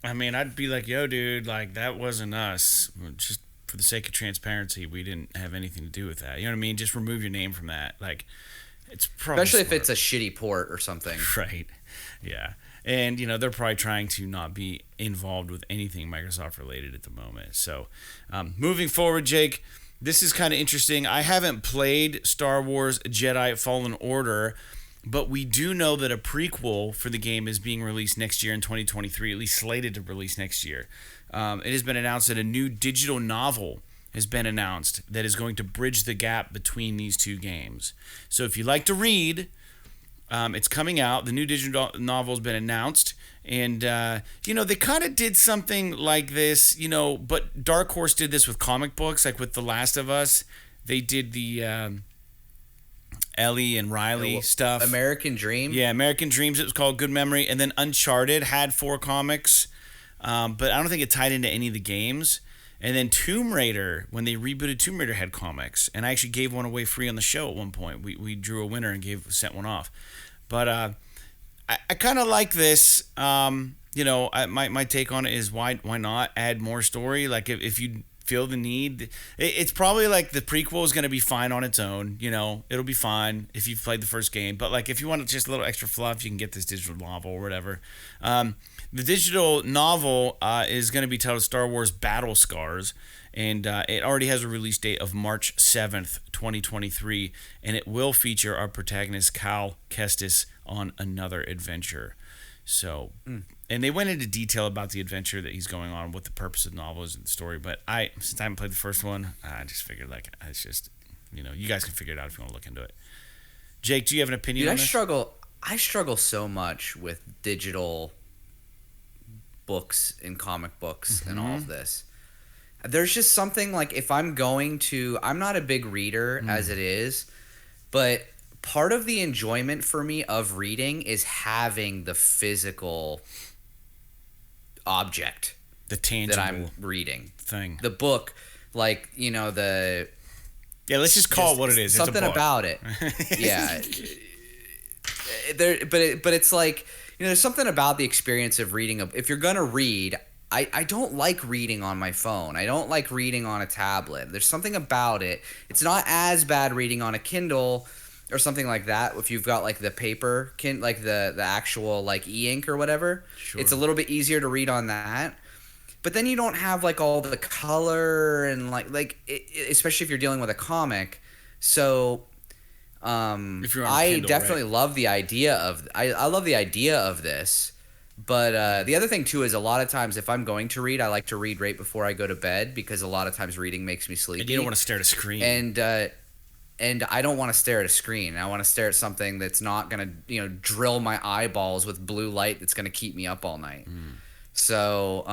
I mean, I'd be like, yo, dude, like, that wasn't us. Just for the sake of transparency, we didn't have anything to do with that. You know what I mean? Just remove your name from that. Like, it's probably especially smart. if it's a shitty port or something. Right. Yeah. And, they're probably trying to not be involved with anything Microsoft related at the moment. So, moving forward, Jake, this is kind of interesting. I haven't played Star Wars Jedi Fallen Order, but we do know that a prequel for the game is being released next year in 2023, at least slated to release next year. It has been announced that a new digital novel has been announced that is going to bridge the gap between these two games. So if you like to read, it's coming out. The new digital novel has been announced. And, they kind of did something like this, but Dark Horse did this with comic books, like with The Last of Us. They did the Ellie and Riley stuff. American Dream? Yeah, American Dreams. It was called Good Memory. And then Uncharted had 4 comics, but I don't think it tied into any of the games. And then Tomb Raider, when they rebooted Tomb Raider, had comics. And I actually gave one away free on the show at one point. We drew a winner and sent one off. But I kind of like this. My take on it is why not add more story? Like if you feel the need, it's probably like the prequel is going to be fine on its own. It'll be fine if you've played the first game. But like if you want just a little extra fluff, you can get this digital novel or whatever. The digital novel is going to be titled Star Wars Battle Scars, and it already has a release date of March 7th, 2023, and it will feature our protagonist Cal Kestis on another adventure. So, and they went into detail about the adventure that he's going on, what the purpose of the novel is and the story, but since I haven't played the first one, I just figured it's just, you guys can figure it out if you want to look into it. Jake, do you have an opinion on this? I struggle so much with digital books and comic books and all of this. There's just something like if I'm not a big reader as it is, but part of the enjoyment for me of reading is having the physical object, the tangible that I'm reading thing, the book, let's just call it what it is. Something it's a book. About it. Yeah. But it's like, there's something about the experience of reading. If you're going to read, I don't like reading on my phone. I don't like reading on a tablet. There's something about it. It's not as bad reading on a Kindle or something like that. If you've got like the paper, like the actual like e-ink or whatever, sure. It's a little bit easier to read on that. But then you don't have like all the color and especially if you're dealing with a comic. So I definitely love the idea of I love the idea of this, but the other thing too is a lot of times if I'm going to read, I like to read right before I go to bed because a lot of times reading makes me sleepy. And you don't want to stare at a screen. And I don't want to stare at a screen. I want to stare at something that's not gonna drill my eyeballs with blue light that's gonna keep me up all night. So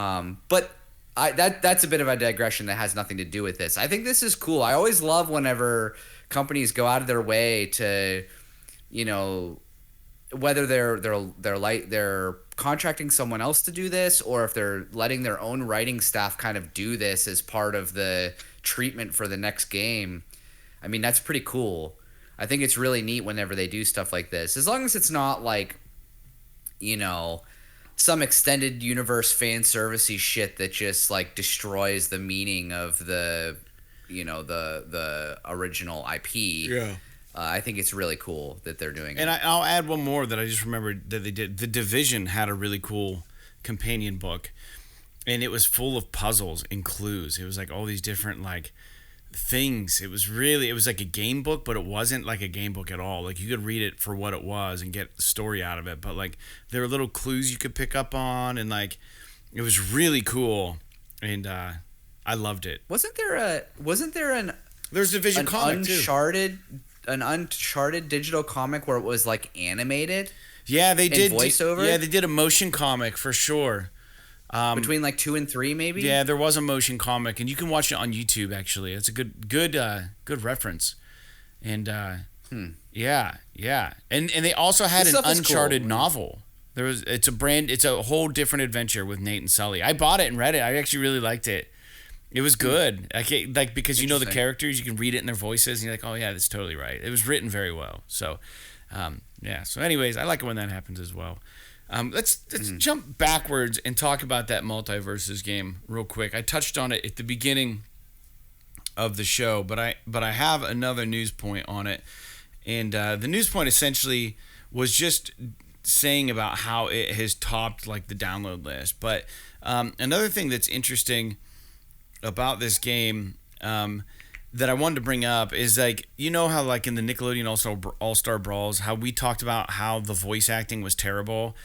but that's a bit of a digression that has nothing to do with this. I think this is cool. I always love whenever companies go out of their way to, whether they're contracting someone else to do this or if they're letting their own writing staff kind of do this as part of the treatment for the next game. I mean, that's pretty cool. I think it's really neat whenever they do stuff like this, as long as it's not like, some extended universe fan servicey shit that just like destroys the meaning of the the original IP. Yeah. I think it's really cool that they're doing it. And I'll add one more that I just remembered that they did. The Division had a really cool companion book, and it was full of puzzles and clues. It was like all these different like things. It was like a game book, but it wasn't like a game book at all. Like you could read it for what it was and get the story out of it, but like there were little clues you could pick up on, and like it was really cool. And I loved it. Wasn't there an There's Division comic too. An Uncharted digital comic where it was like animated? Yeah, they did voiceover. Yeah, they did a motion comic for sure. Between like 2 and 3, maybe. Yeah, there was a motion comic, and you can watch it on YouTube. Actually, it's a good reference. And yeah, and they also had an Uncharted novel. It's a whole different adventure with Nate and Sully. I bought it and read it. I actually really liked it. It was good. Because the characters, you can read it in their voices, and you're like, oh yeah, that's totally right. It was written very well. So, yeah. So, anyways, I like it when that happens as well. Let's jump backwards and talk about that Multiversus game real quick. I touched on it at the beginning of the show, but I have another news point on it, and the news point essentially was just saying about how it has topped like the download list. But another thing that's interesting about this game that I wanted to bring up is like, you know how like in the Nickelodeon All-Star Brawls, how we talked about how the voice acting was terrible.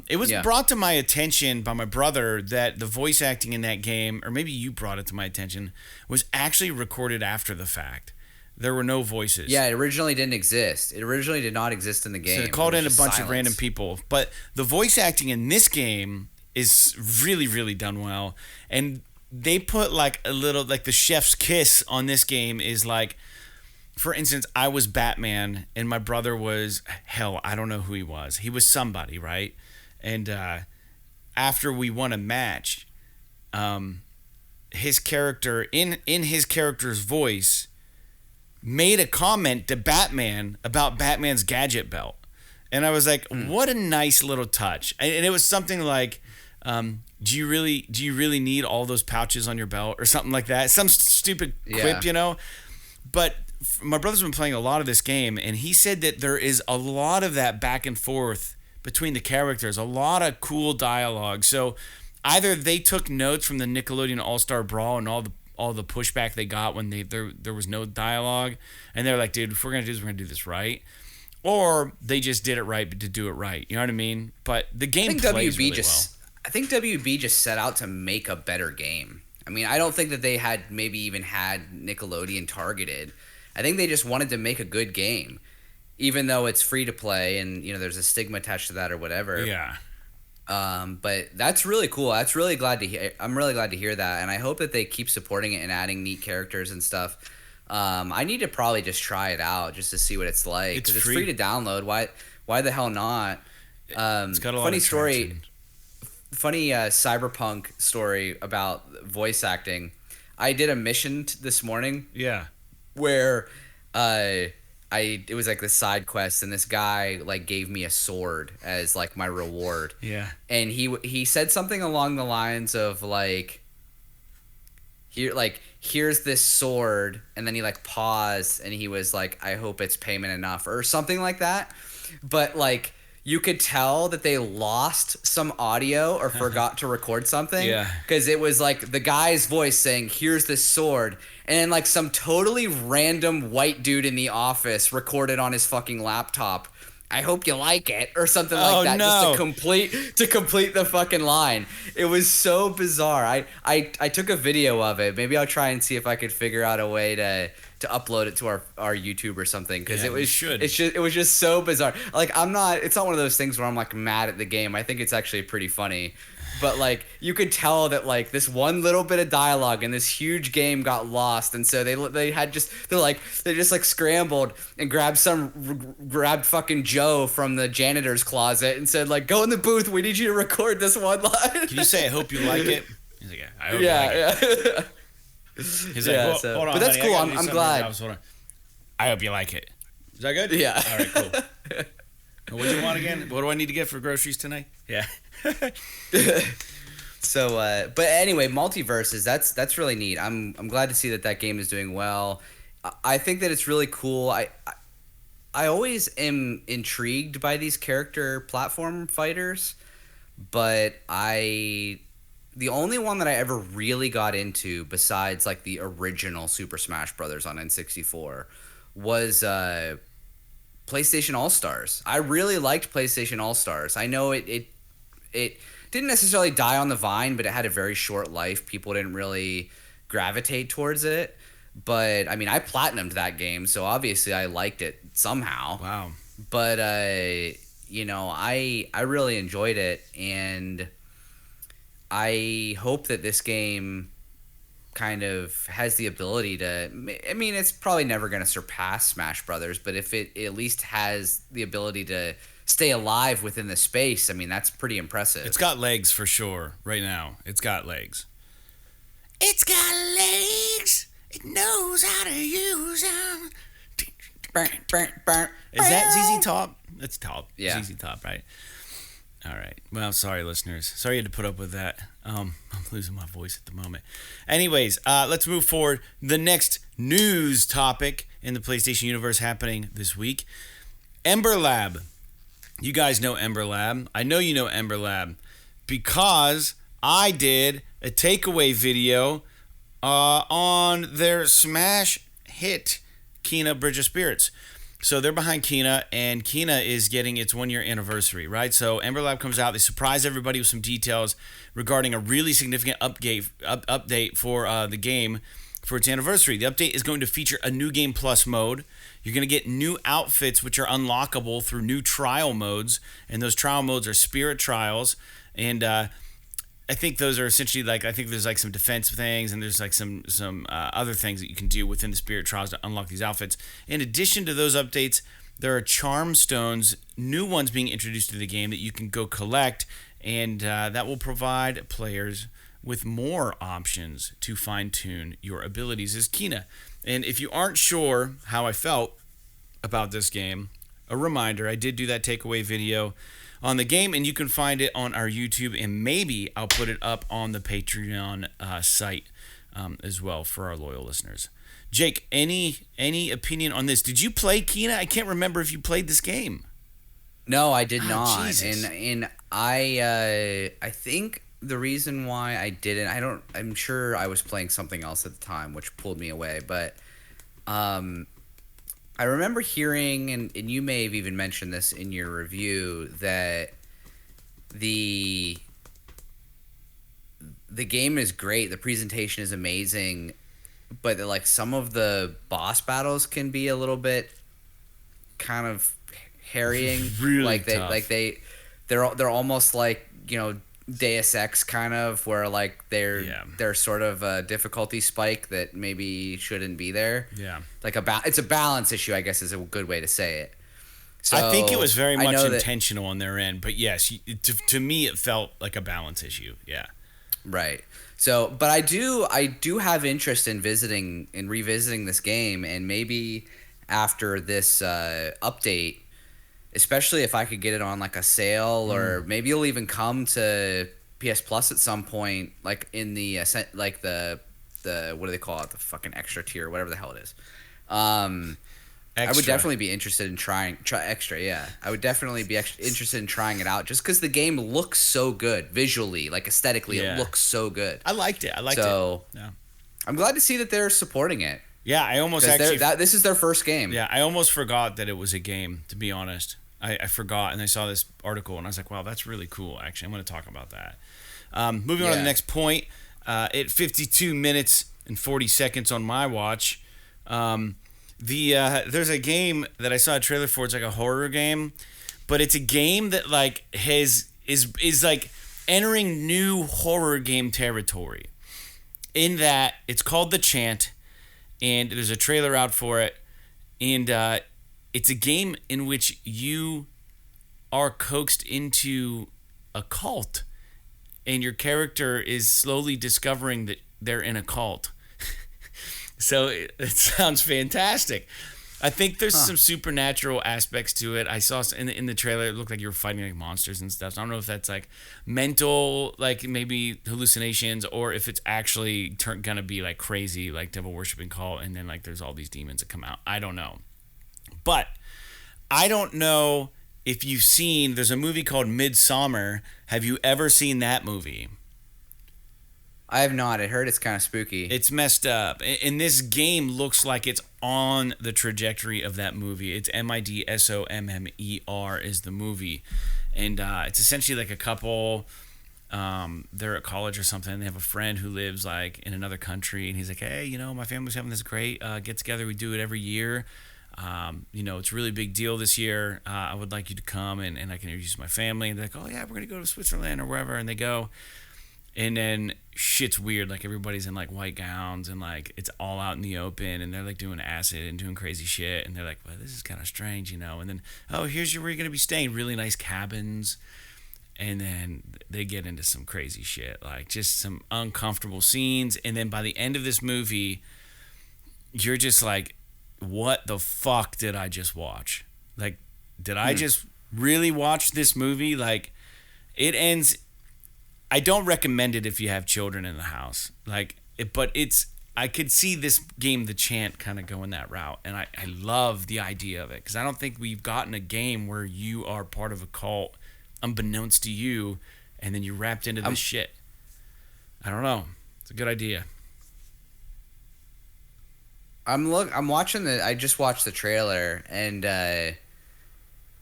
It was brought to my attention by my brother that the voice acting in that game, or maybe you brought it to my attention, was actually recorded after the fact. There were no voices. Yeah, it originally didn't exist. It originally did not exist in the game. So they called in a bunch of random people. But the voice acting in this game is really, really done well. And they put like a little, like the chef's kiss on this game is like, for instance, I was Batman and my brother was, hell, I don't know who he was. He was somebody, right? And after we won a match, his character, in his character's voice, made a comment to Batman about Batman's gadget belt. And I was like, what a nice little touch. And it was something like, do you really need all those pouches on your belt or something like that? Some stupid quip, you know? But my brother's been playing a lot of this game, and he said that there is a lot of that back and forth between the characters, a lot of cool dialogue. So either they took notes from the Nickelodeon All-Star Brawl and all the pushback they got when there was no dialogue, and they're like, dude, if we're gonna do this, we're gonna do this right, or they just did it right to do it right. You know what I mean? But the game plays really well. I think WB just set out to make a better game. I mean, I don't think that they had maybe even had Nickelodeon targeted. I think they just wanted to make a good game, even though it's free to play and there's a stigma attached to that or whatever. Yeah. But that's really cool. That's really glad to hear. I'm really glad to hear that, and I hope that they keep supporting it and adding neat characters and stuff. I need to probably just try it out just to see what it's like, because it's free to download. Why the hell not? It's got a lot of traction. Funny cyberpunk story about voice acting. I did a mission this morning. Yeah. Where it was like this side quest, and this guy like gave me a sword as like my reward. Yeah. And he said something along the lines of like, here's this sword, and then he like paused and he was like, I hope it's payment enough or something like that. But like, you could tell that they lost some audio or forgot to record something. Yeah. Because it was like the guy's voice saying, here's this sword. And then like some totally random white dude in the office recorded on his fucking laptop, I hope you like it, or something like that. No. Just to complete the fucking line. It was so bizarre. I took a video of it. Maybe I'll try and see if I could figure out a way to upload it to our YouTube or something, because it was just so bizarre. Like, it's not one of those things where I'm like mad at the game. I think it's actually pretty funny. But like, you could tell that like this one little bit of dialogue in this huge game got lost, and so they just scrambled and grabbed fucking Joe from the janitor's closet and said like, go in the booth, we need you to record this one line. Can you say I hope you like it? He's like, I hope you like it. He's like, hold on, but that's honey, cool. I'm glad. I hope you like it. Is that good? Yeah. All right, cool. What do you want again? What do I need to get for groceries tonight? Yeah. So, but anyway, Multiverses, that's really neat. I'm glad to see that game is doing well. I think that it's really cool. I always am intrigued by these character platform fighters, but the only one that I ever really got into, besides like the original Super Smash Brothers on N64, was PlayStation All-Stars. I really liked PlayStation All-Stars. I know it didn't necessarily die on the vine, but it had a very short life. People didn't really gravitate towards it. But I mean, I platinumed that game, so obviously I liked it somehow. Wow. But I really enjoyed it, and I hope that this game kind of has the ability to, I mean, it's probably never going to surpass Smash Brothers, but if it at least has the ability to stay alive within the space, I mean, that's pretty impressive. It's got legs for sure right now. It's got legs. It's got legs. It knows how to use them. Is that ZZ Top? That's Top. Yeah. ZZ Top, right? All right. Well, sorry, listeners. Sorry you had to put up with that. I'm losing my voice at the moment. Anyways, let's move forward. The next news topic in the PlayStation universe happening this week. Ember Lab You guys know Ember Lab. I know you know Ember Lab because I did a takeaway video on their smash hit, Kena Bridge of Spirits. So they're behind Kena, and Kena is getting its 1 year anniversary, right? So Ember Lab comes out. They surprise everybody with some details regarding a really significant update for the game for its anniversary. The update is going to feature a new Game Plus mode. You're going to get new outfits, which are unlockable through new trial modes, and those trial modes are spirit trials. And I think those are essentially I think there's some defense things, and there's some other things that you can do within the spirit trials to unlock these outfits. In addition to those updates, there are charm stones, new ones being introduced to the game that you can go collect, and that will provide players with more options to fine-tune your abilities as Kena. And if you aren't sure how I felt about this game, a reminder, I did do that takeaway video on the game, and you can find it on our YouTube, and maybe I'll put it up on the Patreon site as well for our loyal listeners. Jake, any opinion on this? Did you play Kena? I can't remember if you played this game. No, I did not. Jesus. And I think the reason why I didn't, I'm sure I was playing something else at the time, which pulled me away, but I remember hearing, and you may have even mentioned this in your review, that the game is great, the presentation is amazing, but that, some of the boss battles can be a little bit kind of harrying. Really tough. They're almost like, Deus Ex kind of, where they're sort of a difficulty spike that maybe shouldn't be there. Yeah. It's a balance issue, I guess is a good way to say it. So I think it was very much intentional on their end, but yes, to me it felt like a balance issue. Yeah. Right. So, but I do have interest in revisiting this game, and maybe after this update, especially if I could get it on a sale, or maybe it'll even come to PS Plus at some point, in the the what do they call it, the fucking extra tier, whatever the hell it is. I would definitely be interested in trying extra. Yeah, I would definitely be interested in trying it out, just because the game looks so good visually, aesthetically. It looks so good. I liked it. So yeah. I'm glad to see that they're supporting it. Yeah, I almost this is their first game. Yeah, I almost forgot that it was a game, to be honest. I forgot, and I saw this article, and I was like, wow, that's really cool, actually. I'm going to talk about that. Moving on to the next point. At 52 minutes and 40 seconds on my watch, there's a game that I saw a trailer for. It's a horror game, but it's a game that is entering new horror game territory, in that it's called The Chant, and there's a trailer out for it, and it's a game in which you are coaxed into a cult, and your character is slowly discovering that they're in a cult. So it sounds fantastic. I think there's some supernatural aspects to it. I saw in the trailer, it looked like you were fighting monsters and stuff. So I don't know if that's mental, maybe hallucinations, or if it's actually gonna be crazy, devil worshipping cult, and then there's all these demons that come out. I don't know. But I don't know if you've seen, there's a movie called Midsommar. Have you ever seen that movie? I have not. I heard it's kind of spooky. It's messed up. And this game looks like it's on the trajectory of that movie. It's Midsommar is the movie. And it's essentially a couple, they're at college or something. They have a friend who lives in another country. And he's like, hey, my family's having this great get-together. We do it every year. It's a really big deal this year. I would like you to come, and I can introduce my family. And they're like, oh yeah, we're gonna go to Switzerland or wherever. And they go, and then shit's weird. Everybody's in white gowns, and it's all out in the open, and they're doing acid and doing crazy shit. And they're like, well, this is kind of strange, And then, oh, here's where you're gonna be staying. Really nice cabins. And then they get into some crazy shit, just some uncomfortable scenes. And then by the end of this movie, you're just what the fuck did I just watch? Did I just really watch this movie? It ends. I don't recommend it if you have children in the house. But it's I could see this game, the Chant, kind of going that route, and I love the idea of it because I don't think we've gotten a game where you are part of a cult, unbeknownst to you, and then you're wrapped into this shit. I don't know. It's a good idea. I'm watching I just watched the trailer, and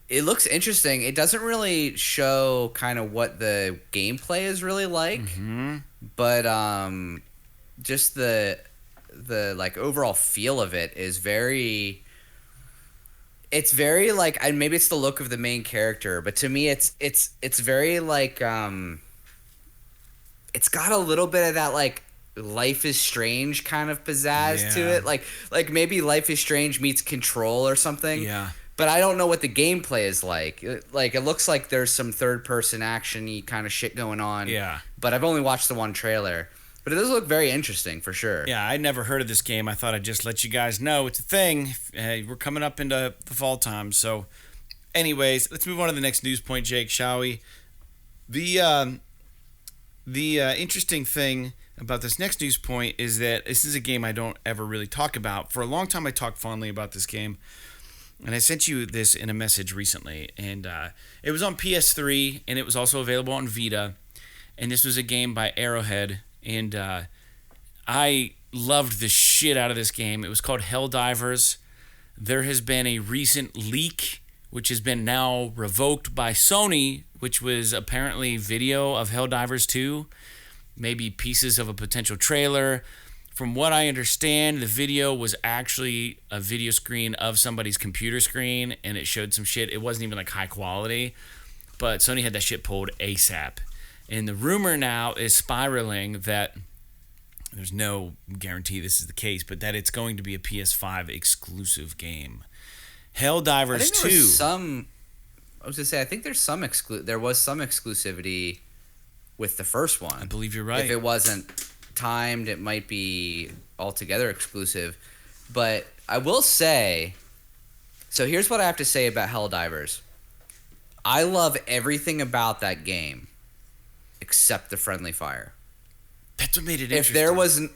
it looks interesting. It doesn't really show kind of what the gameplay is really like, but just the like overall feel of it is very. It's very like, and maybe it's the look of the main character, but to me, it's very like it's got a little bit of that like Life is Strange kind of pizzazz to it, like maybe Life is Strange meets Control or something. Yeah. But I don't know what the gameplay is like. Like, it looks like there's some third-person action-y kind of shit going on. Yeah. But I've only watched the one trailer. But it does look very interesting, for sure. Yeah, I'd never heard of this game. I thought I'd just let you guys know it's a thing. We're coming up into the fall time. So, anyways, let's move on to the next news point, Jake, shall we? The interesting thing about this next news point is that this is a game I don't ever really talk about. For a long time, I talked fondly about this game. And I sent you this in a message recently, and it was on PS3, and it was also available on Vita, and this was a game by Arrowhead, and I loved the shit out of this game. It was called Helldivers. There has been a recent leak, which has been now revoked by Sony, which was apparently video of Helldivers 2, maybe pieces of a potential trailer. From what I understand, the video was actually a video screen of somebody's computer screen, and it showed some shit. It wasn't even like high quality, but Sony had that shit pulled ASAP. And the rumor now is spiraling that there's no guarantee this is the case, but that it's going to be a PS5 exclusive game. Helldivers 2. I was gonna say, I think there's there was some exclusivity with the first one. I believe you're right. If it wasn't timed, it might be altogether exclusive. But I will say, so here's what I have to say about Helldivers. I love everything about that game except the friendly fire. That's what made it interesting. If there wasn't,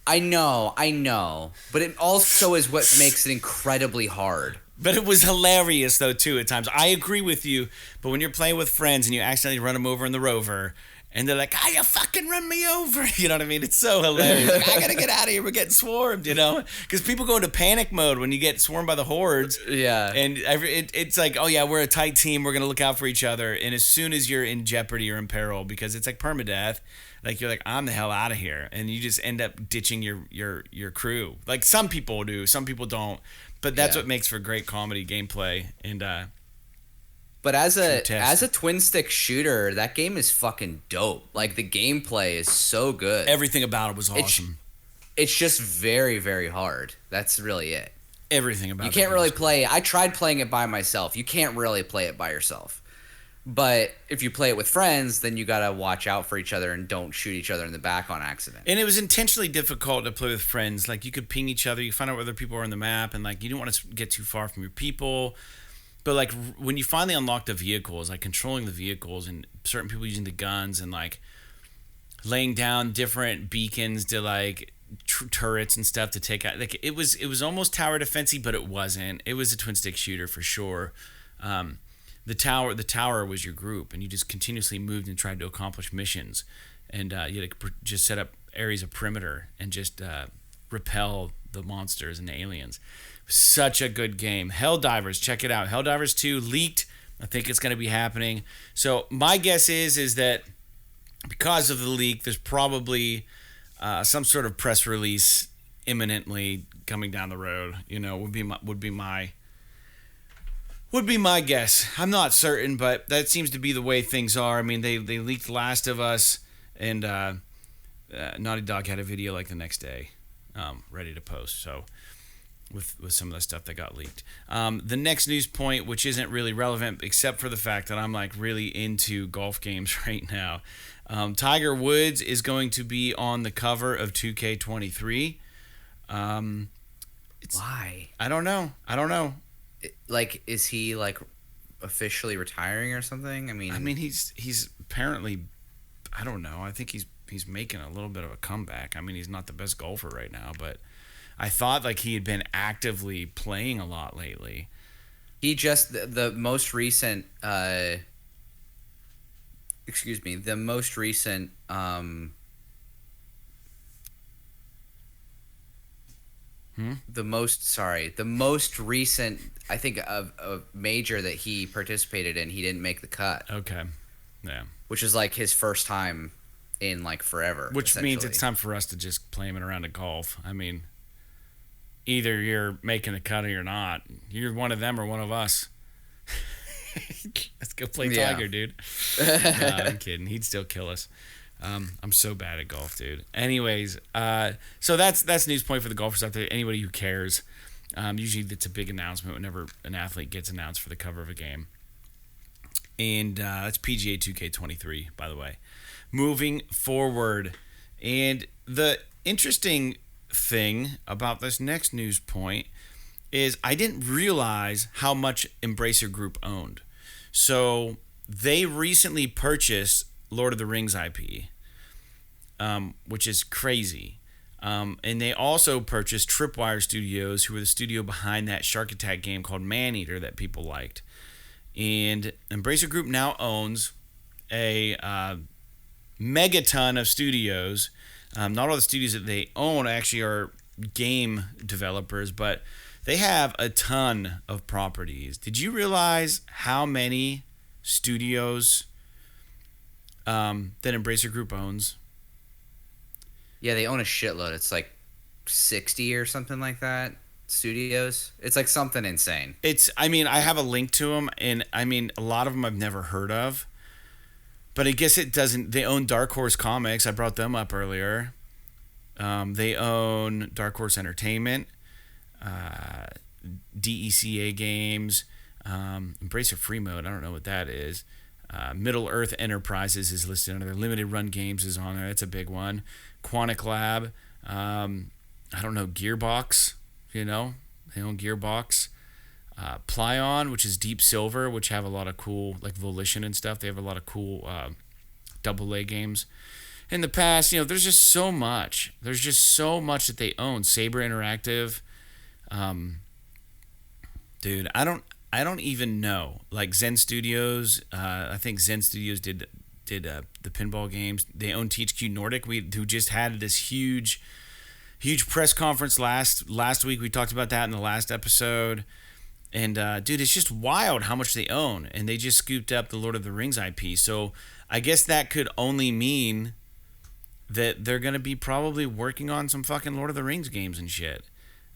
I know, but it also is what makes it incredibly hard. But it was hilarious though too at times. I agree with you, but when you're playing with friends and you accidentally run them over in the rover, and they're like, you fucking run me over. You know what I mean? It's so hilarious. Like, I got to get out of here. We're getting swarmed, you know? Because people go into panic mode when you get swarmed by the hordes. Yeah. And it's like, oh, yeah, we're a tight team. We're going to look out for each other. And as soon as you're in jeopardy or in peril, because it's like permadeath, like you're like, I'm the hell out of here. And you just end up ditching your crew. Like some people do. Some people don't. But that's what makes for great comedy gameplay. And, but as a twin stick shooter, that game is fucking dope. Like the gameplay is so good. Everything about it was awesome. It's just very, very hard. That's really it. Everything about it. You can't really play. I tried playing it by myself. You can't really play it by yourself. But if you play it with friends, then you gotta watch out for each other and don't shoot each other in the back on accident. And it was intentionally difficult to play with friends. Like you could ping each other, you find out where other people are on the map, and like you don't want to get too far from your people. But like when you finally unlock the vehicles, like controlling the vehicles and certain people using the guns and like laying down different beacons to like turrets and stuff to take out, like it was almost tower defensive, but it wasn't. It was a twin stick shooter for sure. The tower was your group, and you just continuously moved and tried to accomplish missions, and you had to just set up areas of perimeter and just repel the monsters and the aliens. Such a good game. Helldivers, check it out. Helldivers 2 leaked. I think it's going to be happening. So my guess is that because of the leak, there's probably some sort of press release imminently coming down the road. You know, would be my guess. I'm not certain, but that seems to be the way things are. I mean, they leaked Last of Us, and Naughty Dog had a video like the next day, ready to post. So. With some of the stuff that got leaked. The next news point, which isn't really relevant except for the fact that I'm like really into golf games right now. Tiger Woods is going to be on the cover of 2K23. Why? I don't know. Like, is he like officially retiring or something? I mean, he's apparently, I don't know. I think he's making a little bit of a comeback. I mean, he's not the best golfer right now, but I thought like he had been actively playing a lot lately. He just the most recent the most recent the most recent, I think, a major that he participated in, he didn't make the cut. Okay. Yeah. Which is like his first time in like forever. Which means it's time for us to just play him in a round of golf. I mean, either you're making the cut or you're not. You're one of them or one of us. Let's go play Tiger, dude. No, I'm kidding. He'd still kill us. I'm so bad at golf, dude. Anyways, so that's news point for the golfers out there. Anybody who cares. Usually it's a big announcement whenever an athlete gets announced for the cover of a game. And that's PGA 2K23, by the way. Moving forward. And the interesting thing about this next news point is I didn't realize how much Embracer Group owned. So they recently purchased Lord of the Rings IP, which is crazy. And they also purchased Tripwire Studios, who were the studio behind that Shark Attack game called Maneater that people liked. And Embracer Group now owns a megaton of studios. Not all the studios that they own actually are game developers, but they have a ton of properties. Did you realize how many studios that Embracer Group owns? Yeah, they own a shitload. It's like 60 or something like that studios. It's like something insane. I mean, I have a link to them, and I mean, a lot of them I've never heard of. But I guess it doesn't. They own Dark Horse Comics. I brought them up earlier. They own Dark Horse Entertainment, DECA Games, Embracer Free Mode. I don't know what that is. Middle Earth Enterprises is listed under their Limited Run Games is on there. That's a big one. Quantic Lab. I don't know, Gearbox. You know, they own Gearbox. Plyon, which is Deep Silver, which have a lot of cool, like Volition and stuff. They have a lot of cool AA games. In the past, you know, there's just so much. There's just so much that they own. Saber Interactive. Dude, I don't even know. Like Zen Studios, I think Zen Studios did the pinball games. They own THQ Nordic, who just had this huge press conference last week. We talked about that in the last episode. And, dude, it's just wild how much they own. And they just scooped up the Lord of the Rings IP. So I guess that could only mean that they're going to be probably working on some fucking Lord of the Rings games and shit.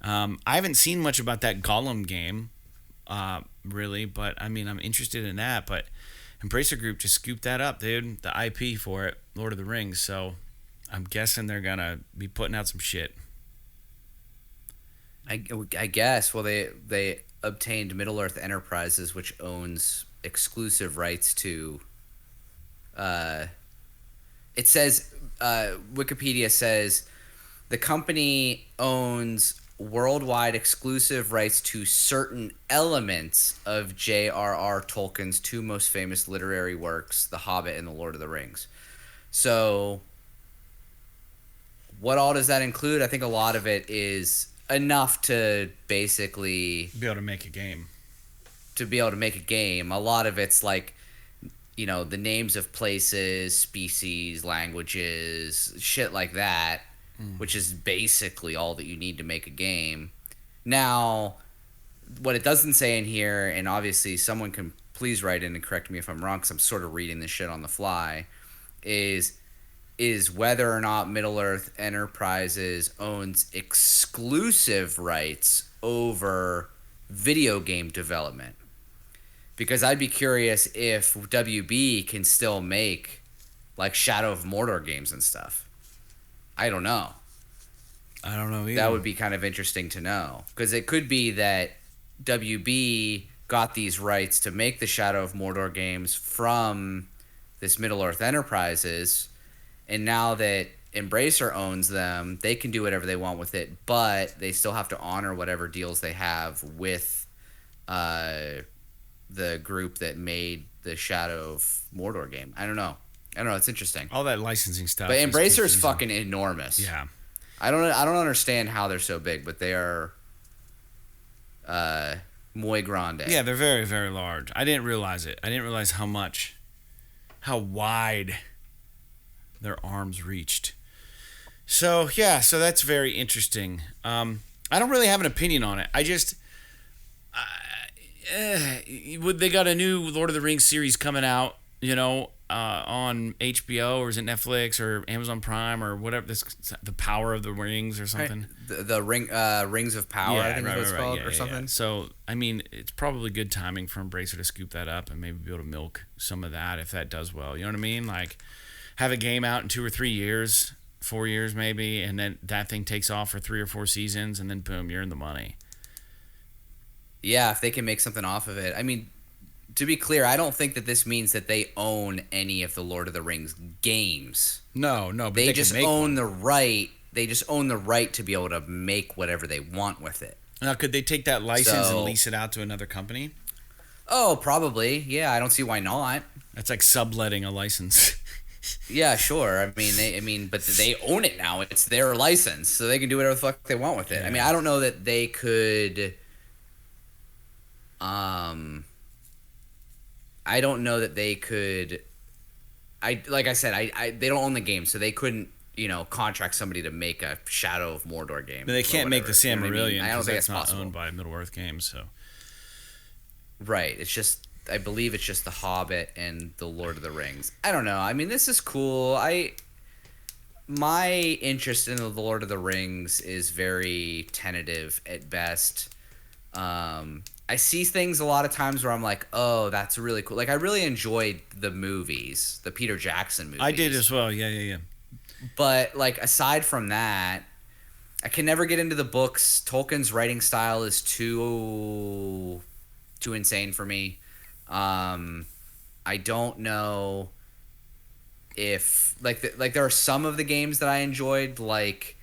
I haven't seen much about that Gollum game, really. But, I mean, I'm interested in that. But Embracer Group just scooped that up, dude. The IP for it, Lord of the Rings. So I'm guessing they're going to be putting out some shit. I guess. Well, they obtained Middle Earth Enterprises, which owns exclusive rights to. It says Wikipedia says the company owns worldwide exclusive rights to certain elements of J.R.R. Tolkien's two most famous literary works, The Hobbit and The Lord of the Rings. So, what all does that include? I think a lot of it is enough to basically be able to make a game. A lot of it's like, you know, the names of places, species, languages, shit like that, which is basically all that you need to make a game. Now, what it doesn't say in here, and obviously someone can please write in and correct me if I'm wrong, because I'm sort of reading this shit on the fly, is whether or not Middle-earth Enterprises owns exclusive rights over video game development. Because I'd be curious if WB can still make, like, Shadow of Mordor games and stuff. I don't know. I don't know either. That would be kind of interesting to know. Because it could be that WB got these rights to make the Shadow of Mordor games from this Middle-earth Enterprises, and now that Embracer owns them, they can do whatever they want with it, but they still have to honor whatever deals they have with the group that made the Shadow of Mordor game. I don't know. I don't know. It's interesting. All that licensing stuff. But Embracer is fucking enormous. Yeah. I don't understand how they're so big, but they are muy grande. Yeah, they're very, very large. I didn't realize it. I didn't realize how wide their arms reached. So, yeah, so that's very interesting. I don't really have an opinion on it. I just... they got a new Lord of the Rings series coming out, on HBO, or is it Netflix or Amazon Prime or whatever, the Power of the Rings or something. Right. The Rings of Power, I think is what it's called, or something. Yeah. So, I mean, it's probably good timing for Embracer to scoop that up and maybe be able to milk some of that if that does well. You know what I mean? Like, have a game out in 2 or 3 years, 4 years maybe, and then that thing takes off for 3 or 4 seasons, and then boom, you're in the money. Yeah, if they can make something off of it. I mean, to be clear, I don't think that this means that they own any of the Lord of the Rings games. No, but they just own one. The right. They just own the right to be able to make whatever they want with it. Now, could they take that license and lease it out to another company? Oh, probably. Yeah, I don't see why not. That's like subletting a license. Yeah, sure. But they own it now. It's their license, so they can do whatever the fuck they want with it. Yeah. I mean, I don't know that they could. I don't know that they could. Like I said, they don't own the game, so they couldn't, contract somebody to make a Shadow of Mordor game. But they can't make the Silmarillion. I don't think it's not possible. Owned by Middle Earth Games, so. Right. It's just, I believe it's just The Hobbit and The Lord of the Rings. I don't know. I mean, this is cool. My interest in The Lord of the Rings is very tentative at best. I see things a lot of times where I'm like, oh, that's really cool. Like, I really enjoyed the movies, the Peter Jackson movies. I did as well. Yeah. But, like, aside from that, I can never get into the books. Tolkien's writing style is too insane for me. I don't know if there are some of the games that I enjoyed, like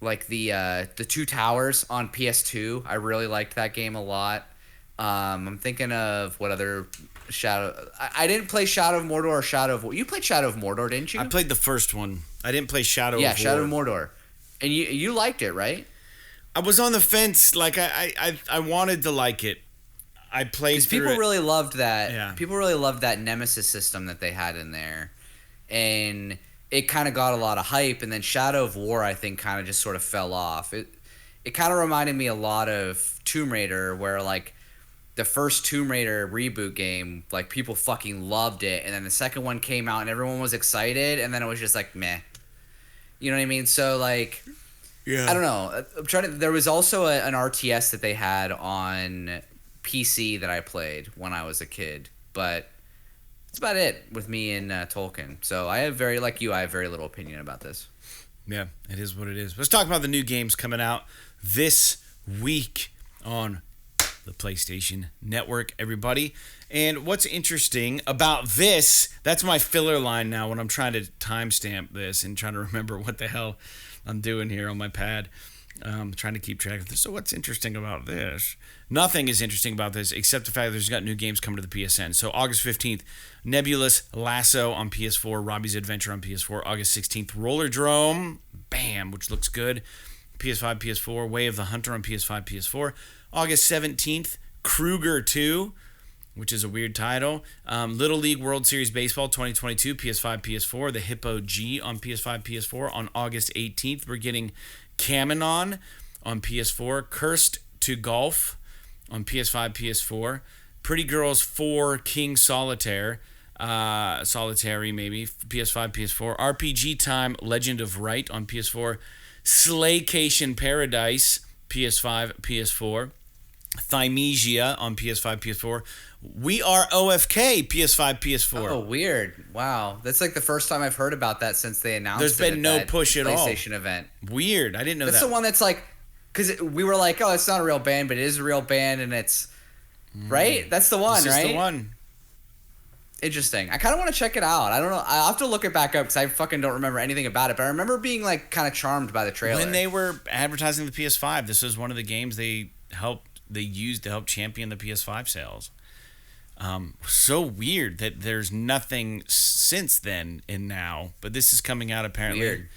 the Two Towers on PS2. I really liked that game a lot. I'm thinking of what other Shadow. I didn't play Shadow of Mordor or Shadow of War. You played Shadow of Mordor, didn't you? I played the first one. I didn't play Shadow of War. Yeah, Shadow of Mordor. And you liked it, right? I was on the fence. Like, I wanted to like it. I played through people it. really loved that. Yeah. People really loved that Nemesis system that they had in there. And it kind of got a lot of hype, and then Shadow of War, I think, kind of just sort of fell off. It kind of reminded me a lot of Tomb Raider, where, like, the first Tomb Raider reboot game, like, people fucking loved it, and then the second one came out, and everyone was excited, and then it was just like, meh. You know what I mean? So, like, yeah. I don't know. There was also an RTS that they had on PC that I played when I was a kid, but that's about it with me and Tolkien. So I have very little opinion about this. Yeah, it is what it is. Let's talk about the new games coming out this week on the PlayStation Network, everybody. And what's interesting about this, that's my filler line now when I'm trying to timestamp this and trying to remember what the hell I'm doing here on my pad. Trying to keep track of this. So what's interesting about this? Nothing is interesting about this except the fact that there's got new games coming to the PSN. So August 15th, Nebulous Lasso on PS4, Robbie's Adventure on PS4. August 16th, Rollerdrome, bam, which looks good. PS5, PS4, Way of the Hunter on PS5, PS4. August 17th, Kruger 2, which is a weird title. Little League World Series Baseball 2022, PS5, PS4. The Hippo G on PS5, PS4. On August 18th, we're getting Caminon on PS4, Cursed to Golf on PS5, PS4, Pretty Girls 4 King Solitaire, Solitary maybe, PS5, PS4, RPG Time Legend of Right on PS4, Slaycation Paradise, PS5, PS4, Thymesia on PS5, PS4, We Are OFK, PS5, PS4. Oh, weird. Wow. That's like the first time I've heard about that since they announced There's been no push at all. PlayStation event. Weird. I didn't know that. That's the one that's like, because we were like, oh, it's not a real band, but it is a real band, and it's, right? That's the one, right? This is the one. Interesting. I kind of want to check it out. I don't know. I'll have to look it back up because I fucking don't remember anything about it, but I remember being like kind of charmed by the trailer. When they were advertising the PS5, this was one of the games they used to help champion the PS5 sales. So weird that there's nothing since then and now, but this is coming out apparently. Weird.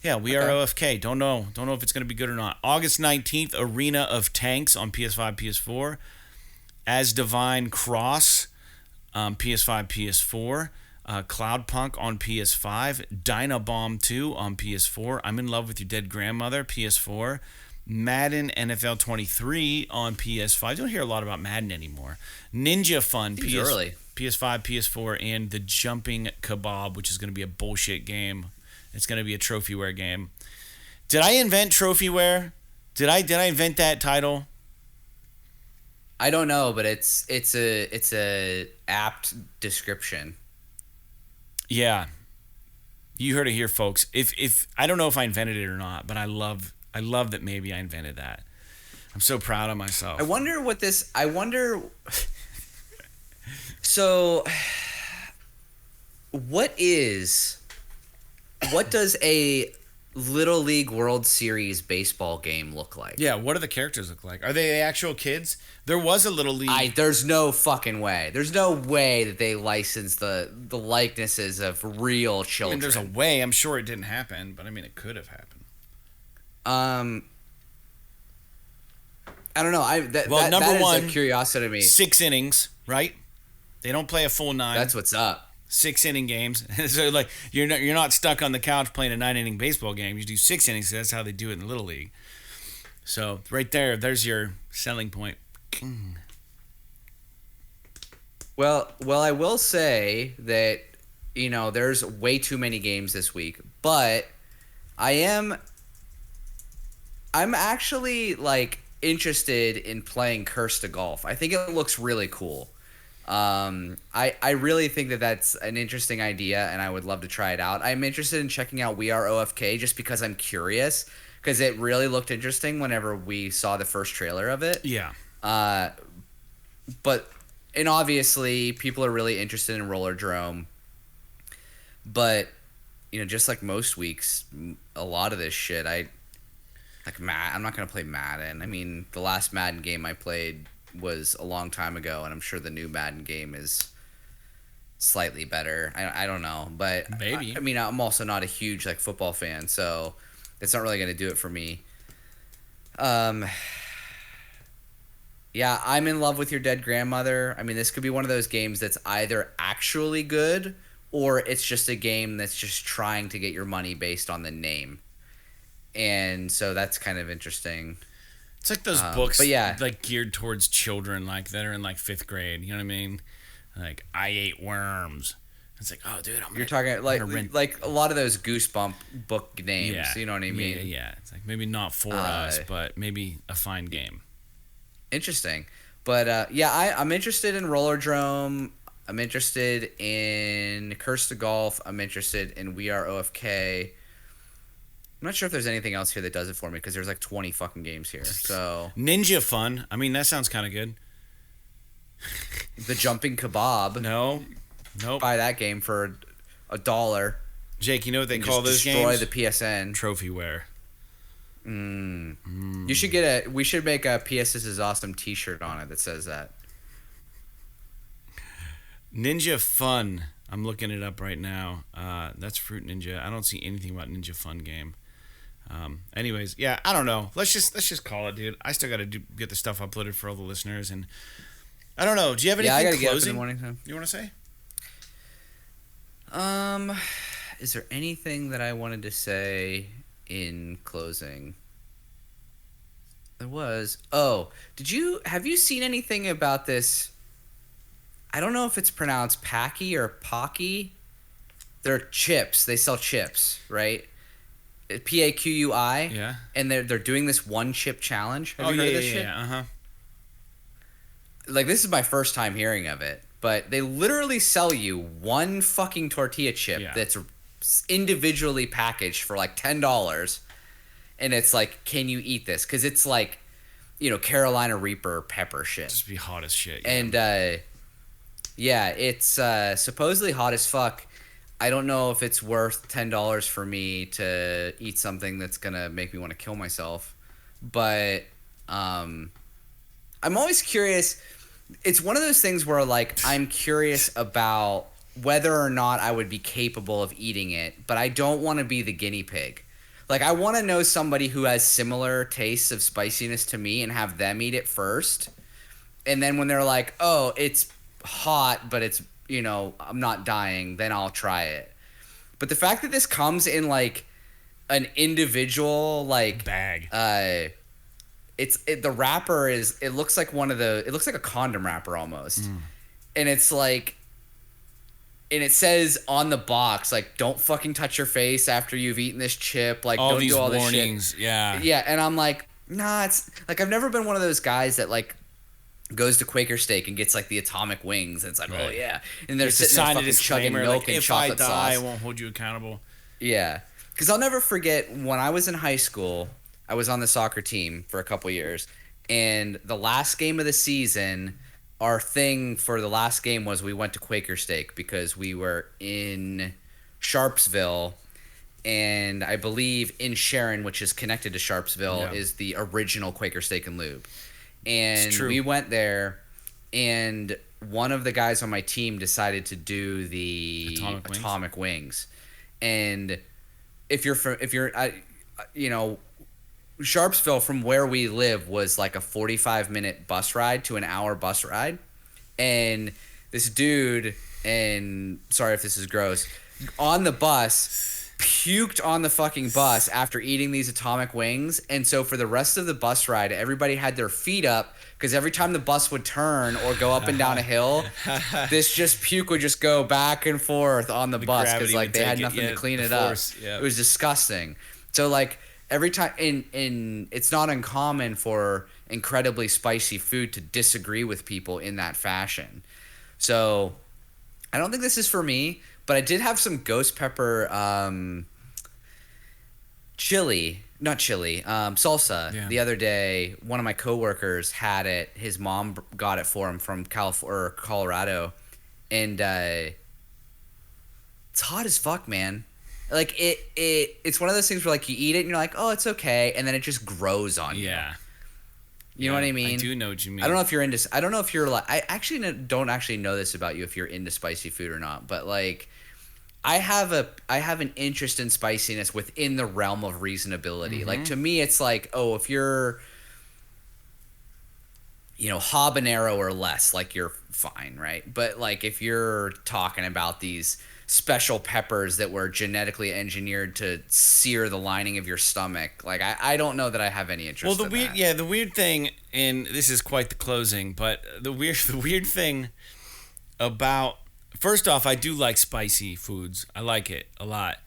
Yeah, we are OFK. Don't know if it's going to be good or not. August 19th, Arena of Tanks on PS5, PS4. As Divine Cross, PS5, PS4. Cloudpunk on PS5. Dynabomb 2 on PS4. I'm in Love with Your Dead Grandmother, PS4. Madden NFL 23 on PS5. You don't hear a lot about Madden anymore. Ninja Fun, PS5, PS4, and The Jumping Kebab, which is going to be a bullshit game. It's going to be a trophyware game. Did I invent trophyware? Did I invent that title? I don't know, but it's a apt description. Yeah. You heard it here, folks. If I don't know if I invented it or not, but I love that maybe I invented that. I'm so proud of myself. So what does a Little League World Series baseball game look like? Yeah, what do the characters look like? Are they actual kids? There was a Little League. There's no fucking way. There's no way that they licensed the likenesses of real children. I mean, there's a way. I'm sure it didn't happen, but I mean, it could have happened. I don't know. That is a curiosity to me. 6 innings, right? They don't play a full 9. That's what's up. 6-inning games. So like you're not stuck on the couch playing a 9-inning baseball game. You do 6 innings. That's how they do it in the Little League. So right there's your selling point. Well, I will say that there's way too many games this week, but I'm actually like interested in playing Curse to Golf. I think it looks really cool. I really think that that's an interesting idea, and I would love to try it out. I'm interested in checking out We Are OFK just because I'm curious, because it really looked interesting whenever we saw the first trailer of it. Yeah. And obviously people are really interested in Rollerdrome, but just like most weeks, a lot of this shit, I'm not gonna play Madden. I mean, the last Madden game I played was a long time ago, and I'm sure the new Madden game is slightly better. I don't know, but maybe. I mean, I'm also not a huge like football fan, so it's not really going to do it for me. Yeah, I'm in Love with Your Dead Grandmother. I mean, this could be one of those games that's either actually good or it's just a game that's just trying to get your money based on the name. And so that's kind of interesting. It's like those books, like geared towards children, like that are in like 5th grade. You know what I mean? Like I Ate Worms. It's like, oh, dude, you're talking like a lot of those Goosebump book names. Yeah. You know what I mean? Yeah. It's like maybe not for us, but maybe a fine game. Interesting, but I'm interested in Rollerdrome. I'm interested in Curse to Golf. I'm interested in We Are OFK. I'm not sure if there's anything else here that does it for me because there's like 20 fucking games here. So Ninja Fun. I mean, that sounds kind of good. The Jumping Kebab. Nope. Buy that game for $1. Jake, you know what they call those games? Destroy the PSN. Trophyware. You should we should make a PSS is awesome t-shirt on it that says that. Ninja Fun. I'm looking it up right now. That's Fruit Ninja. I don't see anything about Ninja Fun game. Anyways, yeah, I don't know. Let's just call it, dude. I still got to get the stuff uploaded for all the listeners, and I don't know. Do you have anything I gotta closing get up in the morning time. You want to say? Is there anything that I wanted to say in closing? There was. Oh, have you seen anything about this? I don't know if it's pronounced Paqui or Pocky. They're chips. They sell chips, right? Paqui. Yeah. And they're doing this one chip challenge. Have you heard of this shit? Yeah. Like, this is my first time hearing of it, but they literally sell you one fucking tortilla chip that's individually packaged for like $10, and it's like, can you eat this? Because it's like, Carolina Reaper pepper shit. Just be hot as shit. Yeah. And it's supposedly hot as fuck. I don't know if it's worth $10 for me to eat something that's gonna make me want to kill myself, but I'm always curious. it's one of those things where like I'm curious about whether or not I would be capable of eating it, but I don't want to be the guinea pig. Like I want to know somebody who has similar tastes of spiciness to me and have them eat it first. And then when they're like, "Oh, it's hot, but it's, I'm not dying," then I'll try it. But the fact that this comes in like an individual like bag. The wrapper it looks like it looks like a condom wrapper almost. And it's like, and it says on the box like, don't fucking touch your face after you've eaten this chip, like all don't these do all warnings. this shit. Yeah, and I'm like, nah, it's like I've never been one of those guys that like goes to Quaker Steak and gets like the atomic wings and it's like, oh yeah, and they're sitting there fucking chugging milk and chocolate sauce. If I die, I won't hold you accountable. Yeah, because I'll never forget when I was in high school, I was on the soccer team for a couple years, and the last game of the season, our thing for the last game was we went to Quaker Steak because we were in Sharpsville, and I believe in Sharon, which is connected to Sharpsville, is the original Quaker Steak and Lube. And we went there, and one of the guys on my team decided to do the atomic wings. And Sharpsville from where we live was like a 45-minute bus ride to an hour bus ride. And this dude, and sorry if this is gross, on the bus puked on the fucking bus after eating these atomic wings. And so for the rest of the bus ride, everybody had their feet up because every time the bus would turn or go up and down a hill, this just puke would just go back and forth on the bus because like they had nothing to clean it up. It was disgusting. So like every time, and it's not uncommon for incredibly spicy food to disagree with people in that fashion. So I don't think this is for me, but I did have some ghost pepper salsa the other day. One of my coworkers had it. His mom got it for him from Colorado, and it's hot as fuck, man. Like it's one of those things where like you eat it and you're like, oh, it's okay, and then it just grows on you. Yeah. You know what I mean? I do know what you mean. I don't know if you're into. I don't know if you're like. I actually don't actually know this about you if you're into spicy food or not. But like, I have an interest in spiciness within the realm of reasonability. Like to me, it's like, oh, if you're, habanero or less, like you're fine, right? But like if you're talking about these special peppers that were genetically engineered to sear the lining of your stomach, like I don't know that I have any interest. Well, the weird thing, and this is quite the closing, but the weird thing about, first off, I do like spicy foods. I like it a lot,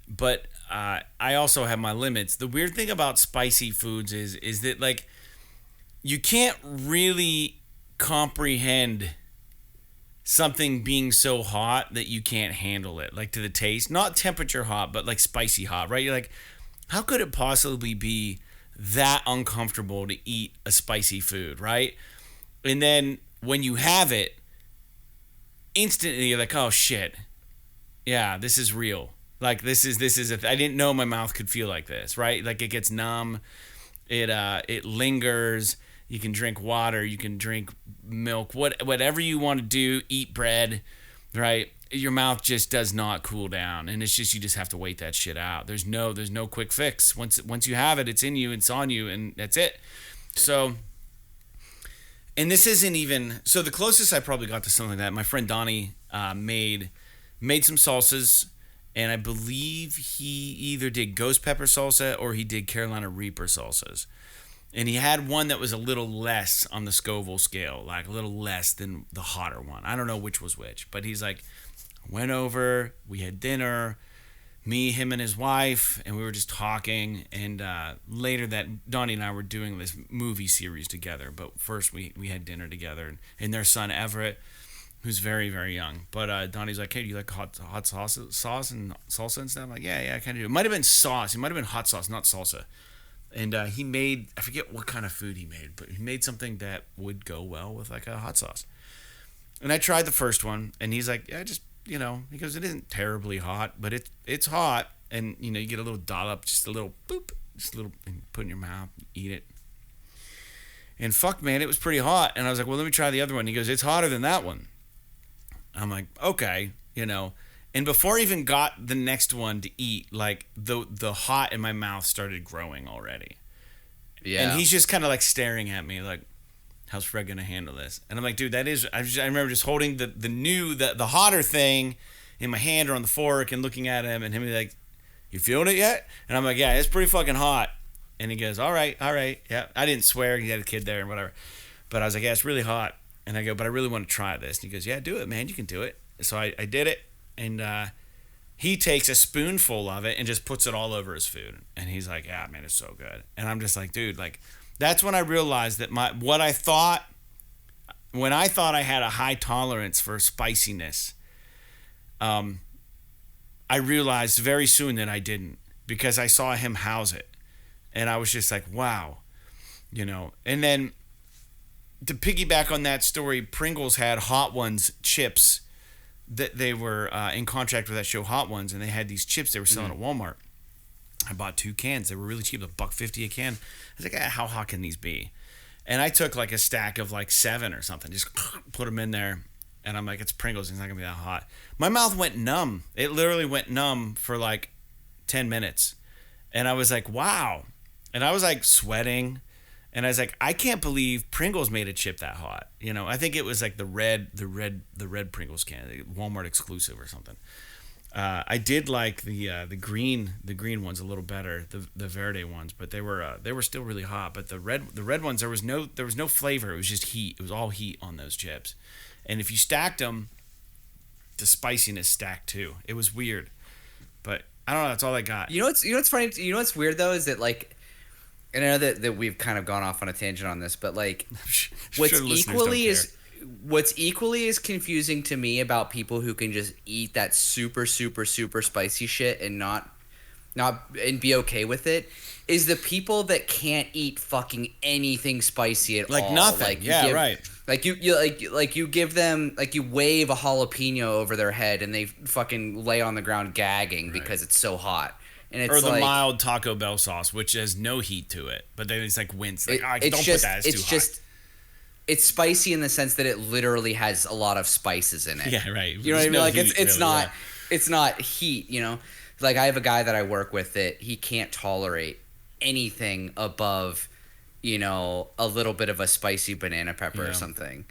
but I also have my limits. The weird thing about spicy foods is that like you can't really comprehend something being so hot that you can't handle it, like to the taste, not temperature hot, but like spicy hot, right? You're like, how could it possibly be that uncomfortable to eat a spicy food, right? And then when you have it, instantly you're like, oh shit, yeah, this is real. Like this is I didn't know my mouth could feel like this, right? Like it gets numb, it lingers. You can drink water, you can drink milk, whatever you want to do, eat bread, right? Your mouth just does not cool down, and it's just you just have to wait that shit out. There's no quick fix. Once you have it, it's in you, it's on you, and that's it. So, and this isn't even, so the closest I probably got to something like that, my friend Donnie made some salsas, and I believe he either did ghost pepper salsa or he did Carolina Reaper salsas. And he had one that was a little less on the Scoville scale, like a little less than the hotter one. I don't know which was which, but he's like, went over, we had dinner, me, him, and his wife, and we were just talking. And later that, Donnie and I were doing this movie series together. But first we had dinner together, and their son Everett, who's very, very young. But Donnie's like, hey, do you like hot sauce and salsa and stuff? I'm like, yeah, I kind of do. It might have been sauce. It might have been hot sauce, not salsa. And he made, I forget what kind of food he made, but he made something that would go well with like a hot sauce. And I tried the first one, and he's like, yeah, just, he goes, it isn't terribly hot, but it's hot. And, you get a little dollop, just a little boop, just a little, and put in your mouth, eat it. And fuck, man, it was pretty hot. And I was like, well, let me try the other one. He goes, it's hotter than that one. I'm like, okay, you know. And before I even got the next one to eat, like the hot in my mouth started growing already. Yeah. And he's just kind of like staring at me like, how's Fred gonna handle this? And I'm like, dude, I remember just holding the hotter thing in my hand or on the fork and looking at him, and him be like, you feeling it yet? And I'm like, yeah, it's pretty fucking hot. And he goes, all right, yeah. I didn't swear, he had a kid there and whatever. But I was like, yeah, it's really hot. And I go, but I really want to try this. And he goes, yeah, do it, man, you can do it. So I did it, and he takes a spoonful of it and just puts it all over his food. And he's like, yeah, man, it's so good. And I'm just like, dude, like, that's when I realized that when I thought I had a high tolerance for spiciness, I realized very soon that I didn't, because I saw him house it. And I was just like, wow, you know. And then to piggyback on that story, Pringles had Hot Ones chips that they were in contract with that show Hot Ones, and they had these chips they were selling at Walmart. I bought 2 cans. They were really cheap, $1.50 a can. I was like, how hot can these be? And I took like a stack of like 7 or something, just put them in there. And I'm like, it's Pringles. It's not going to be that hot. My mouth went numb. It literally went numb for like 10 minutes. And I was like, wow. And I was like sweating. And I was like, I can't believe Pringles made a chip that hot. You know, I think it was like the red Pringles can, the Walmart exclusive or something. I did like the green ones a little better, the Verde ones, but they were still really hot. But the red ones, there was no flavor. It was just heat. It was all heat on those chips. And if you stacked them, the spiciness stacked too. It was weird, but I don't know. That's all I got. You know what's funny? You know what's weird though is that like, and I know that we've kind of gone off on a tangent on this, but like, what's equally as confusing to me about people who can just eat that super super super spicy shit and not and be okay with it is the people that can't eat fucking anything spicy at all. Like nothing. Like right. Like you give them, like, you wave a jalapeno over their head and they fucking lay on the ground gagging because it's so hot. And it's or the like, mild Taco Bell sauce, which has no heat to it, but then it's like wince. Like, don't put that. It's too hot. It's spicy in the sense that it literally has a lot of spices in it. Yeah, right. You know what I mean? Like it's not heat. You know, like I have a guy that I work with that he can't tolerate anything above, you know, a little bit of a spicy banana pepper or something.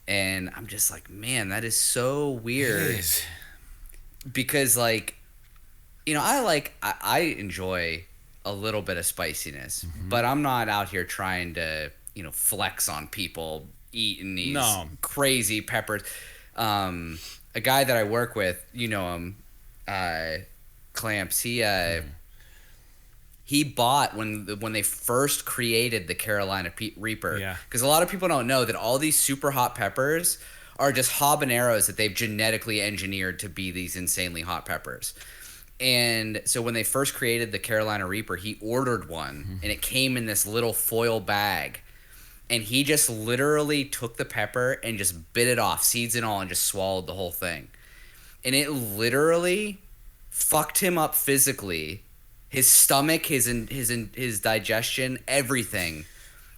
And I'm just like, man, that is so weird. It is. Because like, you know, I enjoy a little bit of spiciness, but I'm not out here trying to, you know, flex on people eating these crazy peppers. A guy that I work with, you know him, Clamps, he bought when they first created the Carolina Reaper. Yeah. Because a lot of people don't know that all these super hot peppers are just habaneros that they've genetically engineered to be these insanely hot peppers. And so when they first created the Carolina Reaper, he ordered one, and it came in this little foil bag. And he just literally took the pepper and just bit it off, seeds and all, and just swallowed the whole thing. And it literally fucked him up physically. His stomach, his digestion, everything,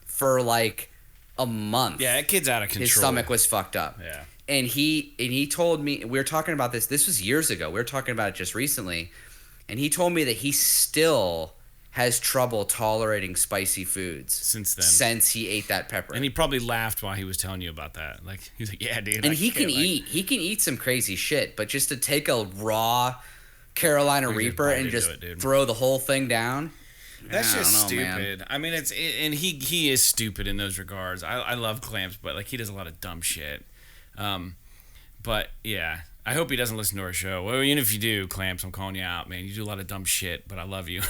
for like a month. Yeah, that kid's out of control. His stomach was fucked up. Yeah. And he told me, we were talking about this. This was years ago. We were talking about it just recently. And he told me that he still has trouble tolerating spicy foods since he ate that pepper. And he probably laughed while he was telling you about that. Like, he's like, yeah, dude. And he can eat some crazy shit, but just to take a raw Carolina Reaper and just throw the whole thing down. That's just stupid. Man. I mean, and he is stupid in those regards. I love Clamps, but like he does a lot of dumb shit. But yeah, I hope he doesn't listen to our show. Well, even if you do, Clamps, I'm calling you out, man. You do a lot of dumb shit, but I love you.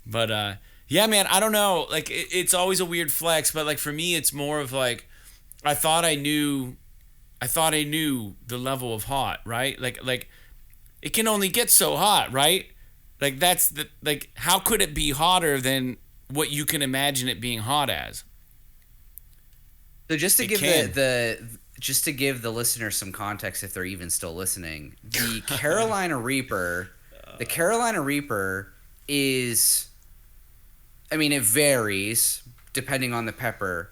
But yeah, man, I don't know. Like it's always a weird flex, but like for me, it's more of like I thought I knew the level of hot, right? Like it can only get so hot, right? Like that's how could it be hotter than what you can imagine it being hot as? So just to give the listener some context, if they're even still listening, the Carolina Reaper is, I mean, it varies, depending on the pepper,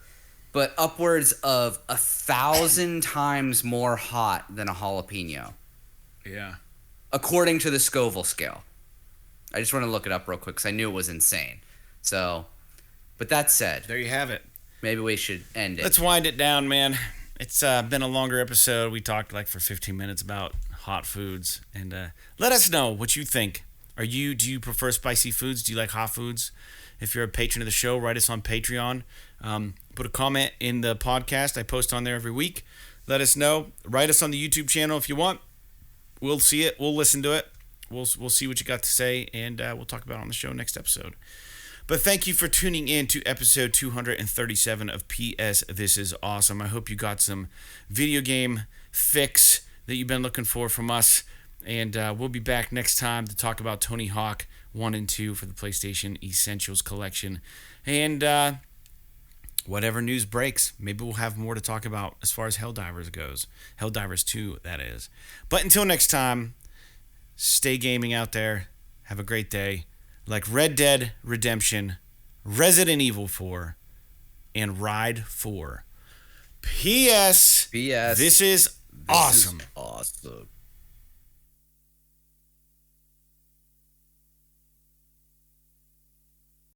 but upwards of 1,000 times more hot than a jalapeno. Yeah. According to the Scoville scale. I just want to look it up real quick because I knew it was insane. So, but that said, there you have it. Maybe we should end it. Let's wind it down, man. It's been a longer episode. We talked like for 15 minutes about hot foods, and let us know what you think. Do you prefer spicy foods? Do you like hot foods? If you're a patron of the show, write us on Patreon. Put a comment in the podcast. I post on there every week. Let us know. Write us on the YouTube channel if you want. We'll see it. We'll listen to it. We'll see what you got to say, and we'll talk about it on the show next episode. But thank you for tuning in to episode 237 of PS This Is Awesome. I hope you got some video game fix that you've been looking for from us. And we'll be back next time to talk about Tony Hawk 1 and 2 for the PlayStation Essentials Collection. And whatever news breaks, maybe we'll have more to talk about as far as Helldivers goes. Helldivers 2, that is. But until next time, stay gaming out there. Have a great day. Like Red Dead Redemption, Resident Evil 4, and Ride 4. P.S. P.S. This is awesome. Awesome.